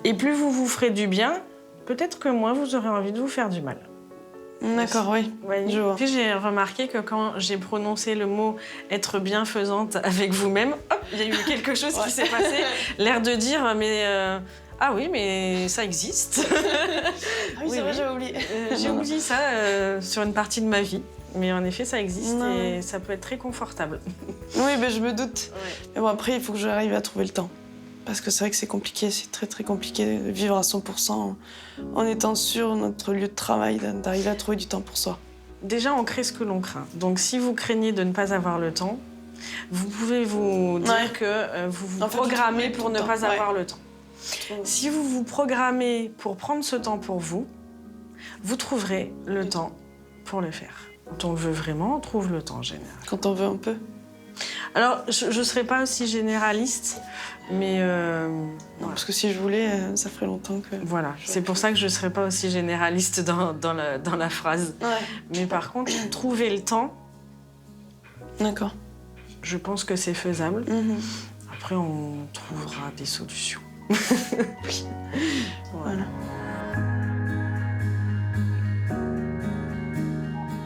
S13: Et plus vous vous ferez du bien, peut-être que moins vous aurez envie de vous faire du mal.
S8: D'accord, oui. Je vois.
S13: Puis j'ai remarqué que quand j'ai prononcé le mot « être bienfaisante avec vous-même », hop, il y a eu quelque chose qui s'est passé, l'air de dire « mais ah oui, mais ça existe ».
S8: Ah oui, c'est vrai, j'avais oublié.
S13: J'ai oublié ça sur une partie de ma vie. Mais en effet, ça existe et ça peut être très confortable.
S8: Oui, mais je me doute. Ouais. Mais bon, après, il faut que j'arrive à trouver le temps. Parce que c'est vrai que c'est compliqué, c'est très très compliqué de vivre à 100% en étant sur notre lieu de travail, d'arriver à trouver du temps pour soi.
S13: Déjà, on crée ce que l'on craint. Donc si vous craignez de ne pas avoir le temps, vous pouvez vous dire que vous vous programmez pour ne pas avoir le temps. Si vous vous programmez pour prendre ce temps pour vous, vous trouverez le temps pour le faire. Quand on le veut vraiment, on trouve le temps en général.
S8: Quand on veut un peu.
S13: Alors, je ne serais pas aussi généraliste, mais...
S8: Non, parce que si je voulais, ça ferait longtemps que...
S13: Voilà, c'est pour ça que je ne serais pas aussi généraliste dans la phrase.
S8: Ouais.
S13: Mais par contre, trouver le temps...
S8: D'accord.
S13: Je pense que c'est faisable. Après, on trouvera des solutions.
S8: Oui. Voilà.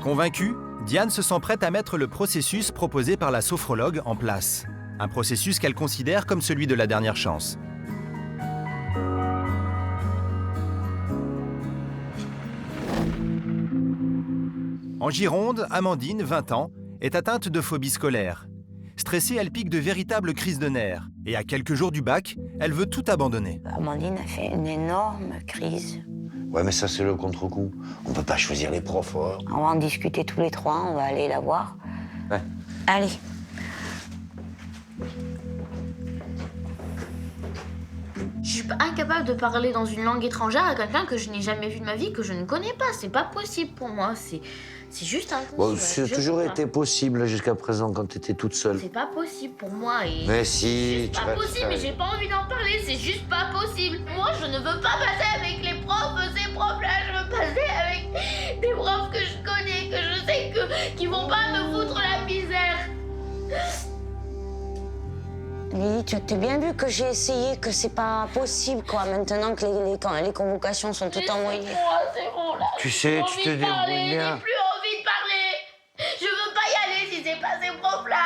S1: Convaincue, Diane se sent prête à mettre le processus proposé par la sophrologue en place. Un processus qu'elle considère comme celui de la dernière chance. En Gironde, Amandine, 20 ans, est atteinte de phobie scolaire. Stressée, elle pique de véritables crises de nerfs. Et à quelques jours du bac, elle veut tout abandonner.
S18: Amandine a fait une énorme crise.
S19: Ouais, mais ça, c'est le contre-coup. On peut pas choisir les profs. Hein.
S18: On va en discuter tous les trois, on va aller la voir.
S19: Ouais.
S18: Allez.
S9: Je suis incapable de parler dans une langue étrangère à quelqu'un que je n'ai jamais vu de ma vie, que je ne connais pas. C'est pas possible pour moi. C'est juste impossible.
S19: Bon, ça a toujours été possible jusqu'à présent quand tu étais toute seule.
S9: C'est pas possible pour moi. Et
S19: Mais si,
S9: c'est pas possible, mais j'ai pas envie d'en parler. C'est juste pas possible. Moi, je ne veux pas passer avec les profs, ces profs-là. Je veux passer avec des profs que je connais, que je sais qui vont pas me foutre la misère.
S18: Lily, tu as bien vu que j'ai essayé, que c'est pas possible, quoi. Maintenant que les convocations sont toutes envoyées.
S9: C'est bon, là.
S19: Tu sais, tu te débrouilles bien.
S9: J'ai plus envie de parler. Je veux pas y aller si c'est pas ces profs-là.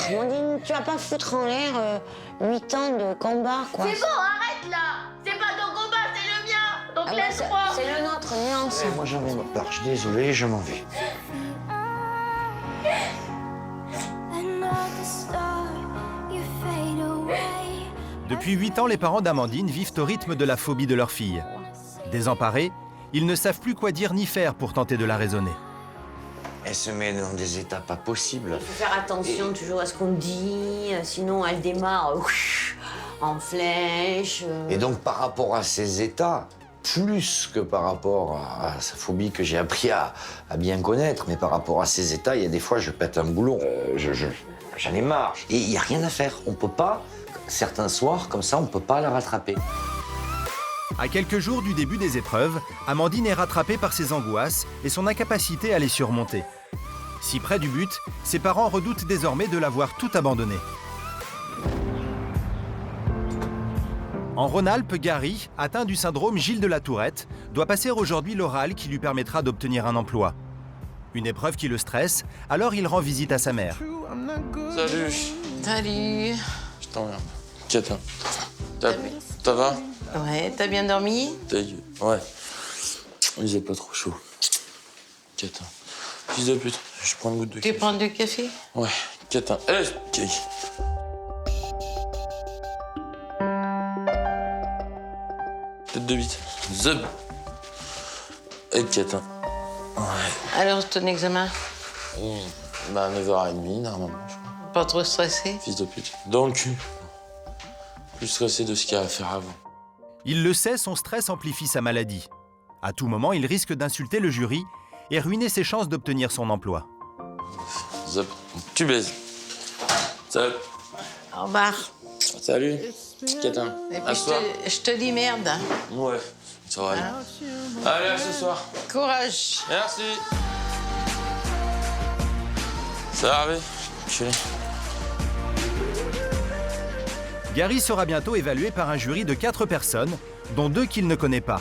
S18: Amandine, tu vas pas foutre en l'air 8 ans de combat, quoi.
S9: C'est bon, arrête là. C'est pas ton combat, c'est le mien. Donc laisse-moi.
S18: C'est le nôtre, nuance.
S19: Moi, j'en ai marre. Je suis désolé, je m'en vais.
S1: Depuis 8 ans, les parents d'Amandine vivent au rythme de la phobie de leur fille. Désemparés, ils ne savent plus quoi dire ni faire pour tenter de la raisonner.
S19: Elle se met dans des états pas possibles.
S11: Il faut faire attention toujours à ce qu'on dit, sinon elle démarre en flèche.
S19: Et donc, par rapport à ces états, plus que par rapport à sa phobie que j'ai appris à bien connaître, mais par rapport à ces états, il y a des fois, je pète un boulon. J'en ai marre. Et il n'y a rien à faire. On peut pas, certains soirs, comme ça, on peut pas la rattraper.
S1: À quelques jours du début des épreuves, Amandine est rattrapée par ses angoisses et son incapacité à les surmonter. Si près du but, ses parents redoutent désormais de la voir tout abandonnée. En Rhône-Alpes, Gary, atteint du syndrome Gilles de la Tourette, doit passer aujourd'hui l'oral qui lui permettra d'obtenir un emploi. Une épreuve qui le stresse, alors il rend visite à sa mère.
S4: Salut.
S22: Salut.
S4: Je t'emmerde. Katin. Ça va?
S22: Ouais, t'as bien dormi?
S4: Ouais. Il faisait pas trop chaud. Katin. Fils de pute, je prends une goutte de café.
S22: Tu prends du café?
S4: Ouais, Katin. Tête de bite. Zub. Et Katin. Ouais.
S22: Alors, ton examen?
S4: Bah, 9h30, normalement, je crois.
S22: Pas trop stressé?
S4: Fils de pute. Dans le cul. Plus stressé de ce qu'il y a à faire avant.
S1: Il le sait, son stress amplifie sa maladie. À tout moment, il risque d'insulter le jury et ruiner ses chances d'obtenir son emploi.
S4: Zop. Tu baises. Salut.
S22: Au revoir.
S4: Salut. Katin.
S22: Et puis je te dis merde.
S4: Ouais, ça va aller. Allez, à ce soir.
S22: Courage.
S4: Merci. Ça va, Hervé?
S1: Gary sera bientôt évalué par un jury de 4 personnes, dont 2 qu'il ne connaît pas.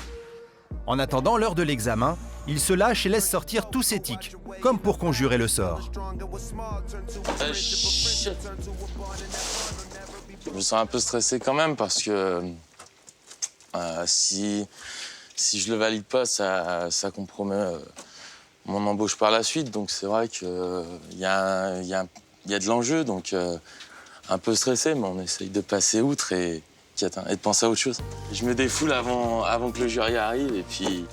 S1: En attendant l'heure de l'examen, il se lâche et laisse sortir tous ses tics, comme pour conjurer le sort.
S4: Shit. Je me sens un peu stressé quand même parce que si je le valide pas, ça compromet mon embauche par la suite. Donc c'est vrai qu'il y a de l'enjeu, donc un peu stressé, mais on essaye de passer outre et de penser à autre chose. Je me défoule avant que le jury arrive, et puis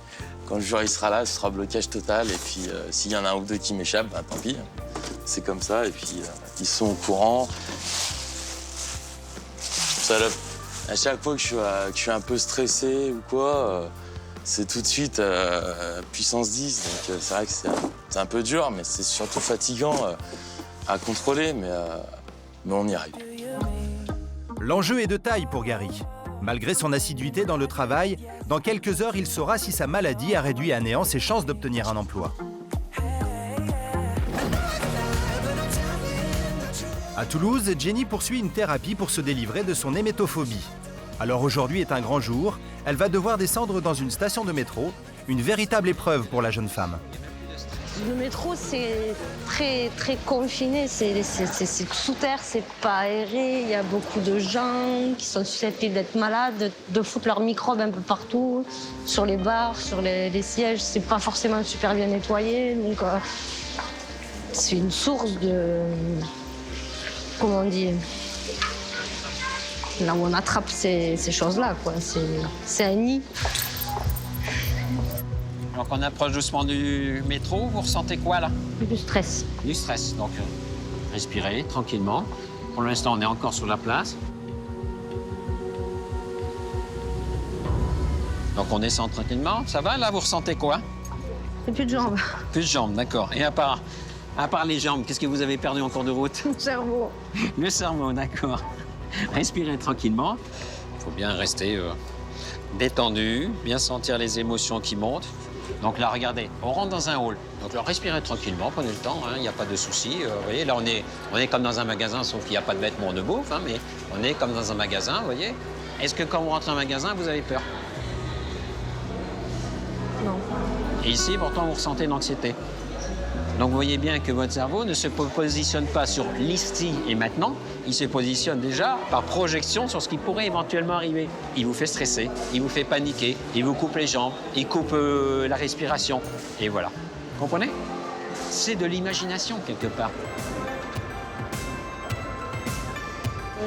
S4: quand le jury sera là, ce sera blocage total. Et puis s'il y en a un ou deux qui m'échappent, bah, tant pis. C'est comme ça, et puis ils sont au courant. Salope. À chaque fois que je suis un peu stressé ou quoi, c'est tout de suite puissance 10. Donc c'est vrai que c'est un peu dur, mais c'est surtout fatigant à contrôler, mais on y arrive.
S1: L'enjeu est de taille pour Gary. Malgré son assiduité dans le travail, dans quelques heures, il saura si sa maladie a réduit à néant ses chances d'obtenir un emploi. À Toulouse, Jenny poursuit une thérapie pour se délivrer de son hémétophobie. Alors aujourd'hui est un grand jour, elle va devoir descendre dans une station de métro, une véritable épreuve pour la jeune femme.
S6: Le métro, c'est très, très confiné. C'est sous terre, c'est pas aéré. Il y a beaucoup de gens qui sont susceptibles d'être malades, de foutre leurs microbes un peu partout, sur les barres, sur les sièges. C'est pas forcément super bien nettoyé. Donc, c'est une source de. Comment on dit? Là où on attrape ces choses-là, quoi. C'est un nid.
S7: Donc on approche doucement du métro. Vous ressentez quoi là?
S6: Du stress.
S7: Du stress. Donc respirez tranquillement. Pour l'instant, on est encore sur la place. Donc on descend tranquillement. Ça va là? Vous ressentez quoi?
S6: Plus de jambes.
S7: Plus de jambes, d'accord. Et à part les jambes, qu'est-ce que vous avez perdu en cours de route?
S6: Le cerveau.
S7: Le cerveau, d'accord. Respirez tranquillement. Il faut bien rester détendu, bien sentir les émotions qui montent. Donc là, regardez, on rentre dans un hall. Donc là, respirez tranquillement, prenez le temps, il n'y a pas de souci. Vous voyez, là, on est comme dans un magasin, sauf qu'il n'y a pas de vêtements de bouffe, mais on est comme dans un magasin, vous voyez. Est-ce que quand vous rentrez dans un magasin, vous avez peur?
S6: Non.
S7: Et ici, pourtant, vous ressentez l'anxiété. Donc vous voyez bien que votre cerveau ne se positionne pas sur l'ici et maintenant, il se positionne déjà par projection sur ce qui pourrait éventuellement arriver. Il vous fait stresser, il vous fait paniquer, il vous coupe les jambes, il coupe la respiration. Et voilà. Vous comprenez? C'est de l'imagination quelque part.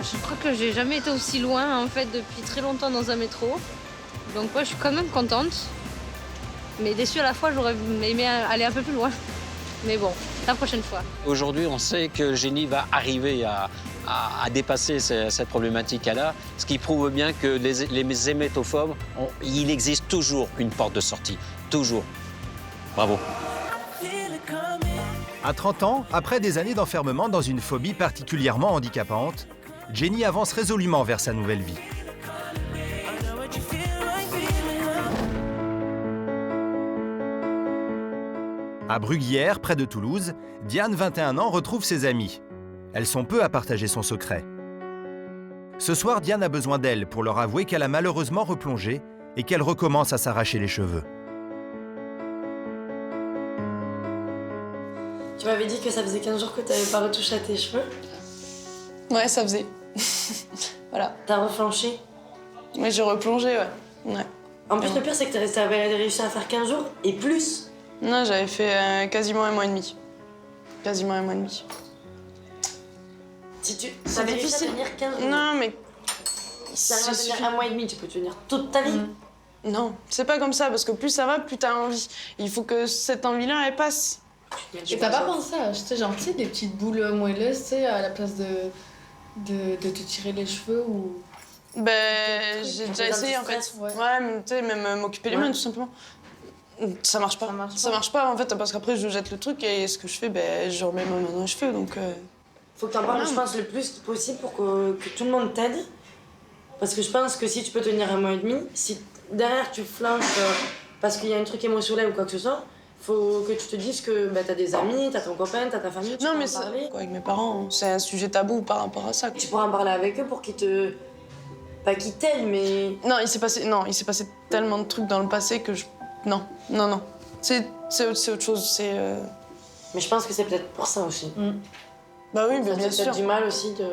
S6: Je crois que j'ai jamais été aussi loin en fait depuis très longtemps dans un métro. Donc moi je suis quand même contente. Mais déçue à la fois, j'aurais aimé aller un peu plus loin. Mais bon, la prochaine fois.
S7: Aujourd'hui, on sait que le génie va arriver à dépasser cette problématique-là, ce qui prouve bien que les hémétophobes, il existe toujours une porte de sortie. Toujours. Bravo.
S1: À 30 ans, après des années d'enfermement dans une phobie particulièrement handicapante, Jenny avance résolument vers sa nouvelle vie. À Bruguière, près de Toulouse, Diane, 21 ans, retrouve ses amies. Elles sont peu à partager son secret. Ce soir, Diane a besoin d'elles pour leur avouer qu'elle a malheureusement replongé et qu'elle recommence à s'arracher les cheveux.
S12: Tu m'avais dit que ça faisait 15 jours que tu n'avais pas retouché à tes cheveux.
S8: Ouais, ça faisait. Voilà.
S12: T'as reflanché?
S8: Ouais, j'ai replongé, ouais.
S12: En plus, le pire, c'est que t'avais réussi à faire 15 jours et plus.
S8: Non, j'avais fait quasiment un mois et demi. Quasiment un mois et demi.
S12: Si tu avais réussi à tenir 15 jours.
S8: Non, mais...
S12: Si t'arrives à tenir un mois et demi, tu peux tenir toute ta vie.
S8: Non, c'est pas comme ça, parce que plus ça va, plus t'as envie. Il faut que cette envie-là, elle passe.
S12: Et t'as pas pensé à acheter genre, tu sais, des petites boules moelleuses, tu sais, à la place de te tirer les cheveux ou...
S8: Ben, j'ai déjà essayé en fait. Ouais, mais tu sais, même m'occuper les mains, tout simplement. Ça marche pas. Ça marche pas en fait, parce qu'après je jette le truc et ce que je fais, ben, je remets ma main dans les cheveux, donc...
S12: Faut que t'en parles, je pense, le plus possible pour que tout le monde t'aide. Parce que je pense que si tu peux tenir un mois et demi, si derrière tu flanches parce qu'il y a un truc émotionnel ou quoi que ce soit, faut que tu te dises que bah, t'as des amis, t'as ton copain, t'as ta famille, tu peux en parler.
S8: Avec mes parents, c'est un sujet tabou par rapport à ça.
S12: Tu pourras en parler avec eux pour qu'ils te... Pas qu'ils t'aident, mais...
S8: Non, il s'est passé tellement de trucs dans le passé que je... Non. C'est autre chose, c'est...
S12: Mais je pense que c'est peut-être pour ça aussi.
S8: Bah oui,
S12: ça
S8: bien
S12: te
S8: sûr.
S12: fait du mal aussi de...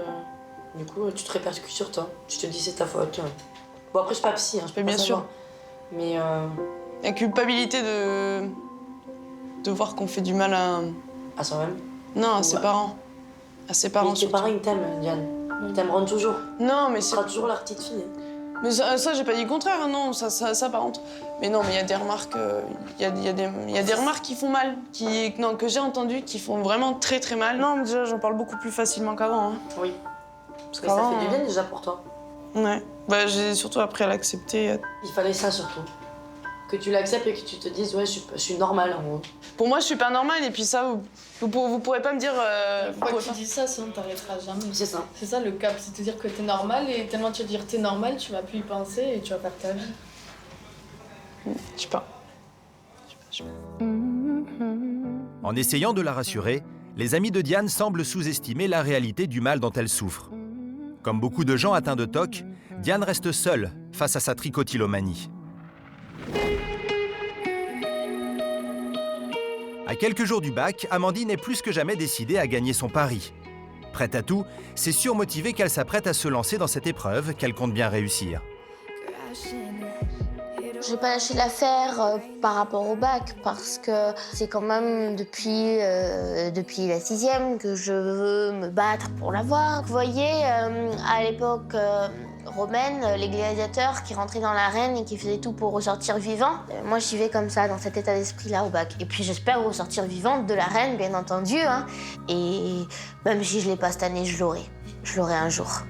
S12: Du coup, tu te répercutes sur toi. Tu te dis c'est ta faute. Bon, après, je suis pas psy, je peux
S8: bien
S12: pas
S8: sûr.
S12: savoir. Mais...
S8: La culpabilité de voir qu'on fait du mal à...
S12: À soi-même?
S8: Non, à ses parents. À ses parents,
S12: tes parents, ils t'aiment, Diane. Ils t'aimeront toujours.
S8: Non, mais c'est...
S12: Tu seras toujours leur petite fille.
S8: Mais ça j'ai pas dit le contraire, hein, non, ça par contre. Mais non, mais il y a des remarques, il y a des remarques qui font mal, que j'ai entendues, qui font vraiment très très mal. Non, mais déjà, j'en parle beaucoup plus facilement qu'avant. Hein.
S12: Oui.
S8: Parce
S12: que ça fait du bien déjà pour toi.
S8: Ouais. Bah, j'ai surtout appris à l'accepter.
S12: Il fallait ça surtout. Que tu l'acceptes et que tu te dises, ouais, je suis normale en gros.
S8: Pour moi, je suis pas normale et puis ça, vous pourrez pas me dire...
S12: Une fois que tu dis ça, sinon t'arrêteras jamais. C'est ça.
S14: C'est ça le cap, c'est de te dire que t'es normale et tellement tu vas dire t'es normale, tu vas plus y penser et tu vas faire ta vie.
S8: Je sais pas.
S1: En essayant de la rassurer, les amis de Diane semblent sous-estimer la réalité du mal dont elle souffre. Comme beaucoup de gens atteints de TOC, Diane reste seule face à sa tricotylomanie. À quelques jours du bac, Amandine est plus que jamais décidée à gagner son pari. Prête à tout, c'est surmotivée qu'elle s'apprête à se lancer dans cette épreuve qu'elle compte bien réussir.
S2: Je n'ai pas lâché l'affaire par rapport au bac parce que c'est quand même depuis la 6e que je veux me battre pour l'avoir. Vous voyez, à l'époque romaine, les gladiateurs qui rentraient dans l'arène et qui faisaient tout pour ressortir vivants, moi j'y vais comme ça, dans cet état d'esprit-là au bac. Et puis j'espère ressortir vivante de l'arène, bien entendu. Hein. Et même si je ne l'ai pas cette année, je l'aurai. Je l'aurai un jour.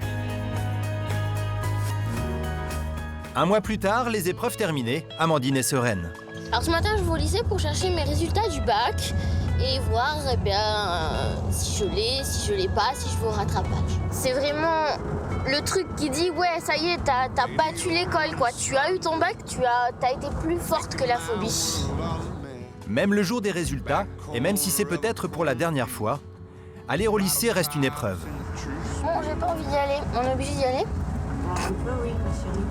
S1: Un mois plus tard, les épreuves terminées, Amandine est sereine.
S9: Alors ce matin, je vais au lycée pour chercher mes résultats du bac et voir si je l'ai, si je l'ai pas, si je vais au rattrapage. C'est vraiment le truc qui dit ouais, ça y est, t'as battu l'école, quoi. Tu as eu ton bac, t'as été plus forte que la phobie.
S1: Même le jour des résultats, et même si c'est peut-être pour la dernière fois, aller au lycée reste une épreuve.
S9: Bon, j'ai pas envie d'y aller. On est obligé d'y aller?
S22: Oui, chérie.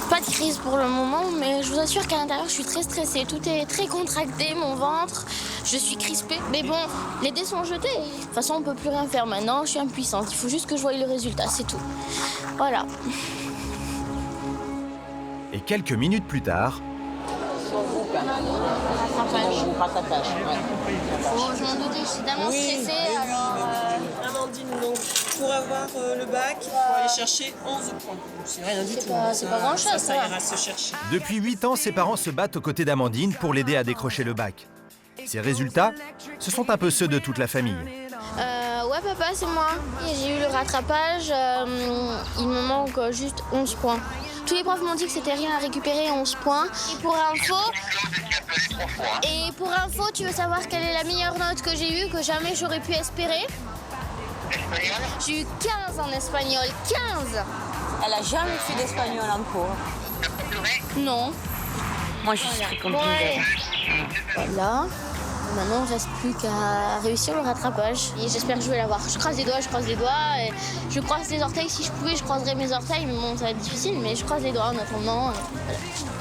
S9: Pas de crise pour le moment, mais je vous assure qu'à l'intérieur, je suis très stressée. Tout est très contracté, mon ventre, je suis crispée. Mais bon, les dés sont jetés. De toute façon, on peut plus rien faire maintenant, je suis impuissante. Il faut juste que je voie le résultat, c'est tout. Voilà.
S1: Et quelques minutes plus tard...
S9: Je m'en doutais, je suis tellement stressée.
S15: Amandine, donc, pour avoir le bac, il faut aller chercher 11 points. C'est rien du tout.
S9: C'est pas grand-chose.
S15: Ça ira se chercher.
S1: Depuis 8 ans, ses parents se battent aux côtés d'Amandine pour l'aider à décrocher le bac. Ses résultats, ce sont un peu ceux de toute la famille.
S9: Ouais, papa, c'est moi. J'ai eu le rattrapage. Il me manque juste 11 points. Tous les profs m'ont dit que c'était rien à récupérer, 11 points. Et pour info, tu veux savoir quelle est la meilleure note que j'ai eue, que jamais j'aurais pu espérer? J'ai eu 15 en espagnol, 15!
S20: Elle a jamais fait d'espagnol encore.
S9: Non.
S20: Moi, je suis très contente.
S9: Voilà. Maintenant, il ne reste plus qu'à réussir le rattrapage. Et j'espère que je vais l'avoir. Je croise les doigts, Et je croise les orteils. Si je pouvais, je croiserais mes orteils. Mais bon, ça va être difficile, mais je croise les doigts en attendant. Voilà.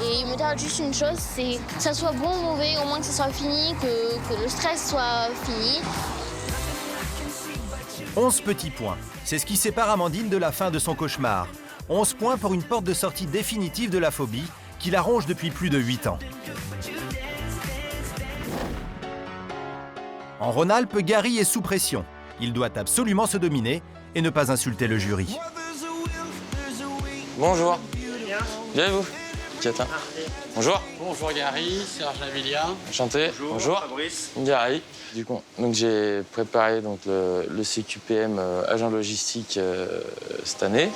S9: Et il me tarde juste une chose, c'est que ça soit bon ou mauvais, au moins que ça soit fini, que le stress soit fini.
S1: 11 petits points. C'est ce qui sépare Amandine de la fin de son cauchemar. 11 points pour une porte de sortie définitive de la phobie qui la ronge depuis plus de 8 ans. En Rhône-Alpes, Gary est sous pression. Il doit absolument se dominer et ne pas insulter le jury.
S4: Bonjour. Bien et vous? Katin. Bonjour.
S17: Bonjour Gary, Serge Avilia.
S4: Enchanté. Bonjour.
S17: Fabrice.
S4: Gary. Du coup, donc j'ai préparé donc le CQPM agent logistique cette année.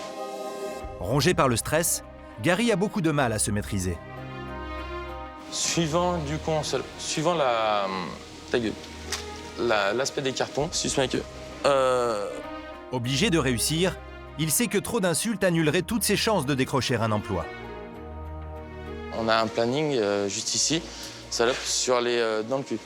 S1: Rongé par le stress, Gary a beaucoup de mal à se maîtriser.
S4: Suivant l'aspect des cartons,
S1: Obligé de réussir, il sait que trop d'insultes annuleraient toutes ses chances de décrocher un emploi.
S4: On a un planning juste ici, salope sur dans le cul.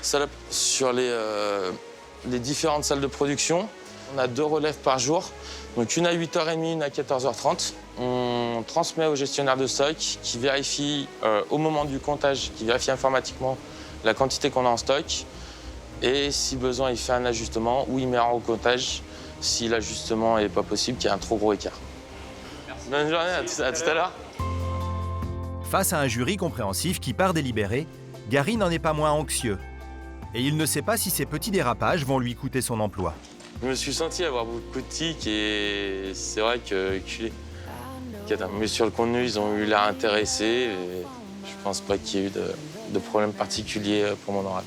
S4: Salope sur les différentes salles de production. On a 2 relèves par jour, donc une à 8h30, une à 14h30. On transmet au gestionnaire de stock qui vérifie au moment du comptage, qui vérifie informatiquement la quantité qu'on a en stock. Et si besoin, il fait un ajustement ou il met en comptage si l'ajustement n'est pas possible, qu'il y a un trop gros écart. Merci. Bonne journée, à tout à l'heure.
S1: Face à un jury compréhensif qui part délibérer, Gary n'en est pas moins anxieux. Et il ne sait pas si ces petits dérapages vont lui coûter son emploi.
S4: Je me suis senti avoir beaucoup de tics et c'est vrai que culé. Mais sur le contenu, ils ont eu l'air intéressés et je pense pas qu'il y ait eu de problème particulier pour mon oral.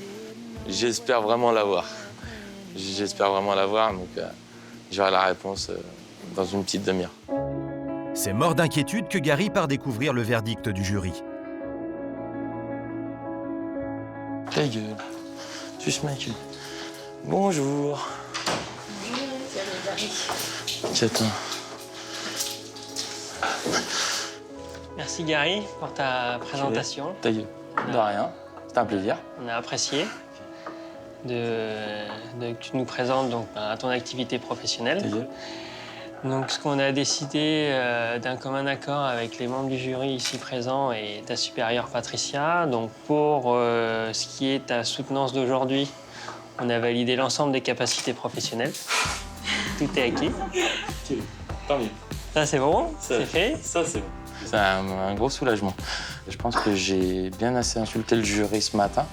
S4: J'espère vraiment l'avoir. Donc j'aurai la réponse dans une petite demi-heure.
S1: C'est mort d'inquiétude que Gary part découvrir le verdict du jury.
S4: Ta gueule. Juste ma gueule. Bonjour. Attends.
S23: Merci Gary pour ta présentation.
S4: Ta gueule. De rien. C'était un plaisir.
S23: On a apprécié que tu nous présentes donc, à ton activité professionnelle. Donc, ce qu'on a décidé d'un commun accord avec les membres du jury ici présents et ta supérieure Patricia, donc pour ce qui est ta soutenance d'aujourd'hui, on a validé l'ensemble des capacités professionnelles. Tout est acquis.
S4: Tant mieux.
S23: Ça, c'est bon? C'est fait?
S4: Ça, c'est bon. C'est un gros soulagement. Je pense que j'ai bien assez insulté le jury ce matin.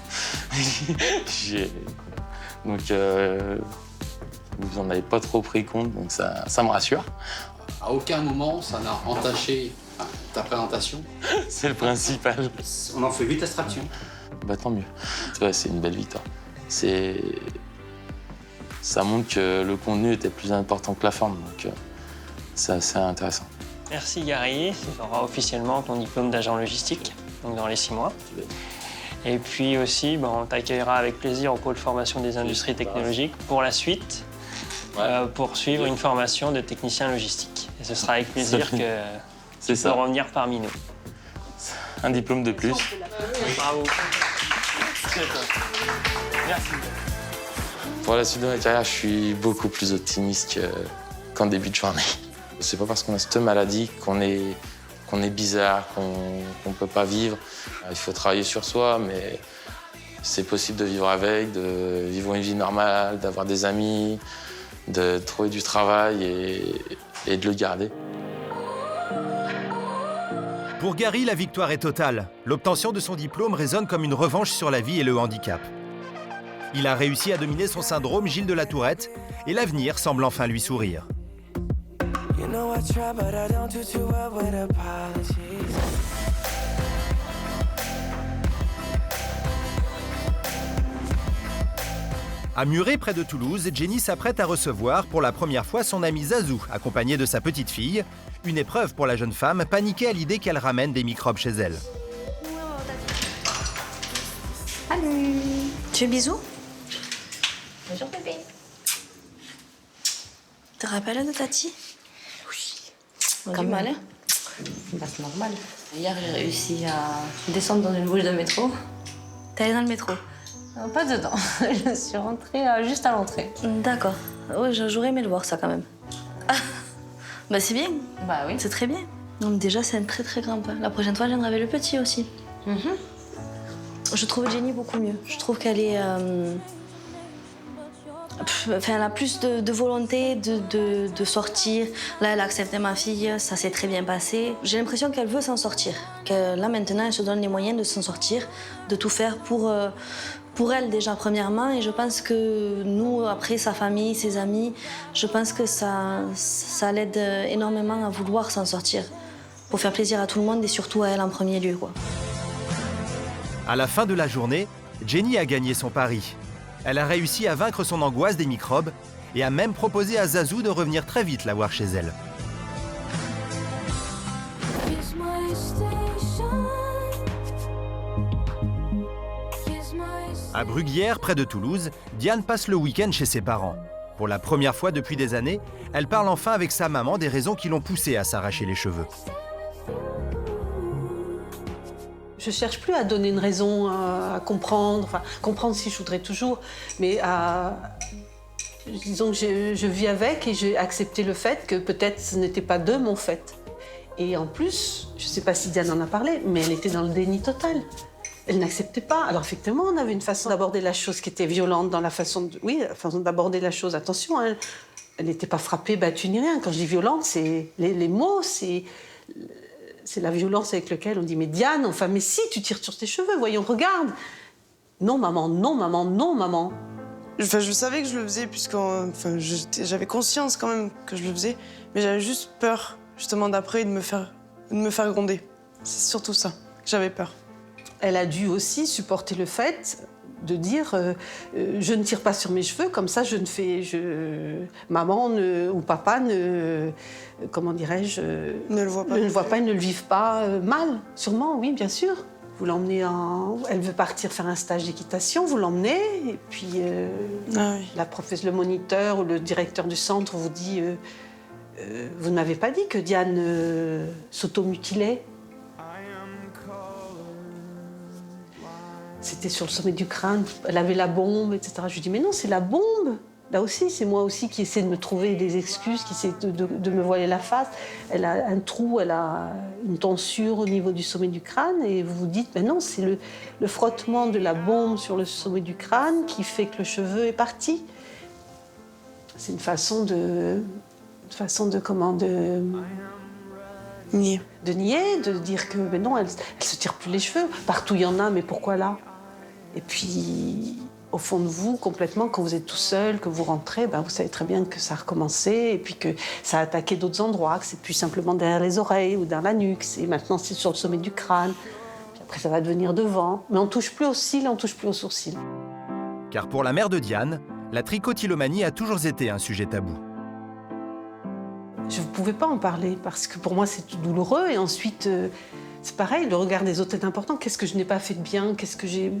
S4: Donc, vous n'en avez pas trop pris compte, donc ça me rassure.
S17: À aucun moment, ça n'a entaché ta présentation.
S4: C'est le principal.
S17: On en fait vite abstraction.
S4: Bah, tant mieux. C'est une belle victoire. Ça montre que le contenu était plus important que la forme, donc c'est assez intéressant.
S23: Merci Gary, tu auras officiellement ton diplôme d'agent logistique, donc dans les 6 mois. Et puis aussi, on t'accueillera avec plaisir au pôle formation des industries technologiques pour la suite, pour suivre une formation de technicien logistique. Et ce sera avec plaisir que tu peux revenir parmi nous.
S4: Un diplôme de plus.
S23: Bravo. Merci.
S4: Pour la suite de ma carrière, je suis beaucoup plus optimiste qu'en début de journée. C'est pas parce qu'on a cette maladie qu'on est bizarre, qu'on peut pas vivre. Il faut travailler sur soi, mais c'est possible de vivre avec, de vivre une vie normale, d'avoir des amis, de trouver du travail et de le garder.
S1: Pour Gary, la victoire est totale. L'obtention de son diplôme résonne comme une revanche sur la vie et le handicap. Il a réussi à dominer son syndrome Gilles de la Tourette et l'avenir semble enfin lui sourire. À Muret, près de Toulouse, Jenny s'apprête à recevoir pour la première fois son amie Zazou, accompagnée de sa petite fille. Une épreuve pour la jeune femme, paniquée à l'idée qu'elle ramène des microbes chez elle.
S6: Salut. Tu veux bisous?
S2: Bonjour bébé.
S6: Tu te rappelles de Tati?
S12: Oui. Comme mal, hein?
S6: Bah, c'est normal.
S12: Hier, j'ai réussi à descendre dans une bouche de métro.
S6: T'es allée dans le métro?
S12: Non, pas dedans. Je suis rentrée juste à l'entrée.
S6: D'accord. Oui, j'aurais aimé le voir, ça, quand même. Ah. Bah, c'est bien.
S12: Bah oui.
S6: C'est très bien. Non, mais déjà, c'est un très, très grand pas. La prochaine fois, je viendrai avec le petit aussi. Je trouve Jenny beaucoup mieux. Je trouve qu'elle est... elle a plus de volonté de sortir. Là, elle a accepté ma fille, ça s'est très bien passé. J'ai l'impression qu'elle veut s'en sortir. Que là, maintenant, elle se donne les moyens de s'en sortir, de tout faire pour elle, déjà, premièrement. Et je pense que nous, après, sa famille, ses amis, je pense que ça l'aide énormément à vouloir s'en sortir. Pour faire plaisir à tout le monde et surtout à elle en premier lieu, quoi.
S1: À la fin de la journée, Jenny a gagné son pari. Elle a réussi à vaincre son angoisse des microbes et a même proposé à Zazou de revenir très vite la voir chez elle. À Bruguière, près de Toulouse, Diane passe le week-end chez ses parents. Pour la première fois depuis des années, elle parle enfin avec sa maman des raisons qui l'ont poussée à s'arracher les cheveux.
S3: Je ne cherche plus à donner une raison, à comprendre. Enfin, comprendre si je voudrais toujours, mais disons que je vis avec et j'ai accepté le fait que peut-être ce n'était pas de mon fait. Et en plus, je ne sais pas si Diane en a parlé, mais elle était dans le déni total. Elle n'acceptait pas. Alors effectivement, on avait une façon d'aborder la chose qui était violente dans la façon d'aborder la chose. Attention, hein, elle n'était pas frappée, battue ni rien. Quand je dis violente, c'est les mots, c'est la violence avec laquelle on dit « Mais Diane, enfin, mais si, tu tires sur tes cheveux, voyons, regarde !» « Non, maman, non, maman, non, maman !»
S8: Enfin, je savais que je le faisais, j'avais conscience quand même que je le faisais, mais j'avais juste peur, justement, d'après, de me faire gronder. C'est surtout ça, j'avais peur.
S3: Elle a dû aussi supporter le fait de dire je ne tire pas sur mes cheveux, comme ça maman ou papa comment dirais-je,
S8: ne le voit pas,
S3: et ne le vivent pas mal, sûrement, oui, bien sûr. Vous l'emmenez elle veut partir faire un stage d'équitation, vous l'emmenez, et puis le moniteur ou le directeur du centre vous dit vous ne m'avez pas dit que Diane s'automutilait. C'était sur le sommet du crâne, elle avait la bombe, etc. Je lui dis, mais non, c'est la bombe. Là aussi, c'est moi aussi qui essaie de me trouver des excuses, qui essaie de me voiler la face. Elle a un trou, elle a une tonsure au niveau du sommet du crâne et vous vous dites, mais non, c'est le frottement de la bombe sur le sommet du crâne qui fait que le cheveu est parti. C'est une façon de nier. De nier, de dire que mais non, elle se tire plus les cheveux. Partout il y en a, mais pourquoi là? Et puis, au fond de vous, complètement, quand vous êtes tout seul, que vous rentrez, vous savez très bien que ça a recommencé et puis que ça a attaqué d'autres endroits, que c'est plus simplement derrière les oreilles ou dans la nuque. Et maintenant, c'est sur le sommet du crâne. Puis après, ça va devenir devant. Mais on ne touche plus aux cils, on ne touche plus aux sourcils.
S1: Car pour la mère de Diane, la tricotylomanie a toujours été un sujet tabou.
S3: Je ne pouvais pas en parler parce que pour moi, c'est tout douloureux. Et ensuite, c'est pareil, le regard des autres est important. Qu'est-ce que je n'ai pas fait de bien? Qu'est-ce que j'ai...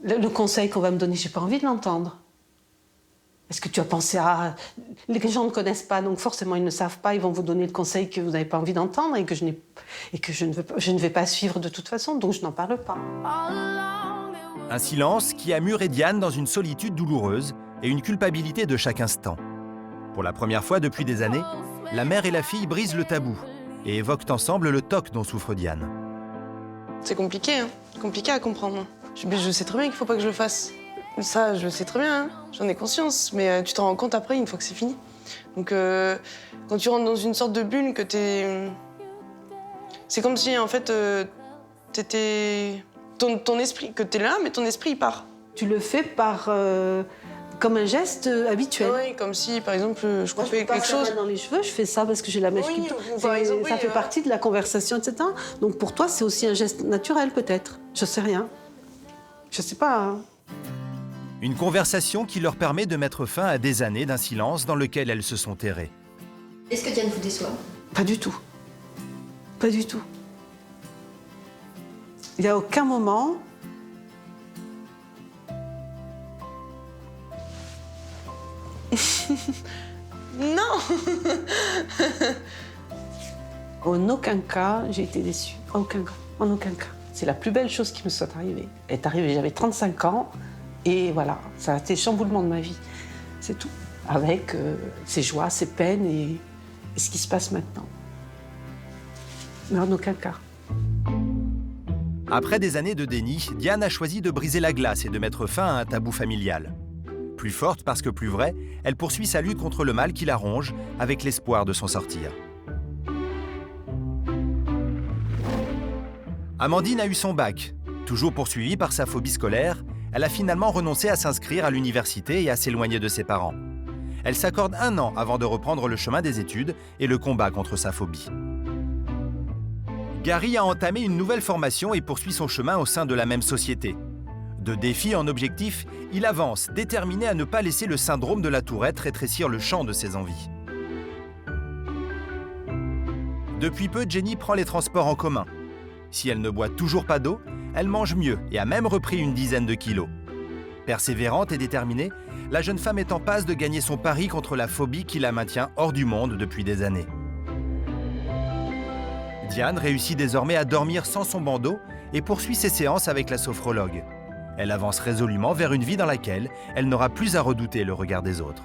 S3: Le conseil qu'on va me donner, j'ai pas envie de l'entendre. Est-ce que tu as pensé à... Les gens ne connaissent pas, donc forcément ils ne savent pas, ils vont vous donner le conseil que vous n'avez pas envie d'entendre et que je ne vais pas suivre de toute façon, donc je n'en parle pas.
S1: Un silence qui a muré Diane dans une solitude douloureuse et une culpabilité de chaque instant. Pour la première fois depuis des années, la mère et la fille brisent le tabou et évoquent ensemble le TOC dont souffre Diane.
S8: C'est compliqué, hein. Compliqué à comprendre. Je sais très bien qu'il faut pas que je le fasse. Ça, je le sais très bien, hein. J'en ai conscience. Mais tu te rends compte après, une fois que c'est fini. Donc, quand tu rentres dans une sorte de bulle, que t'es... C'est comme si, en fait, t'étais... Ton esprit, que t'es là, mais ton esprit, il part.
S3: Tu le fais par... comme un geste habituel.
S8: Oui, comme si, par exemple, je coupais quelque chose.
S3: Dans les cheveux, je fais ça parce que j'ai la mèche qui...
S8: par exemple,
S3: ça fait partie de la conversation, etc. Donc pour toi, c'est aussi un geste naturel, peut-être. Je sais rien. Je sais pas. Hein.
S1: Une conversation qui leur permet de mettre fin à des années d'un silence dans lequel elles se sont terrées.
S14: Est-ce que Diane vous déçoit?
S3: Pas du tout. Pas du tout. Il n'y a aucun moment...
S8: Non.
S3: En aucun cas, j'ai été déçue. En aucun cas. En aucun cas. C'est la plus belle chose qui me soit arrivée. Elle est arrivée, j'avais 35 ans, et voilà, ça a été le chamboulement de ma vie. C'est tout. Avec ses joies, ses peines et ce qui se passe maintenant. Mais en aucun cas.
S1: Après des années de déni, Diane a choisi de briser la glace et de mettre fin à un tabou familial. Plus forte parce que plus vraie, elle poursuit sa lutte contre le mal qui la ronge avec l'espoir de s'en sortir. Amandine a eu son bac. Toujours poursuivie par sa phobie scolaire, elle a finalement renoncé à s'inscrire à l'université et à s'éloigner de ses parents. Elle s'accorde 1 an avant de reprendre le chemin des études et le combat contre sa phobie. Gary a entamé une nouvelle formation et poursuit son chemin au sein de la même société. De défi en objectif, il avance, déterminé à ne pas laisser le syndrome de la Tourette rétrécir le champ de ses envies. Depuis peu, Jenny prend les transports en commun. Si elle ne boit toujours pas d'eau, elle mange mieux et a même repris une dizaine de kilos. Persévérante et déterminée, la jeune femme est en passe de gagner son pari contre la phobie qui la maintient hors du monde depuis des années. Diane réussit désormais à dormir sans son bandeau et poursuit ses séances avec la sophrologue. Elle avance résolument vers une vie dans laquelle elle n'aura plus à redouter le regard des autres.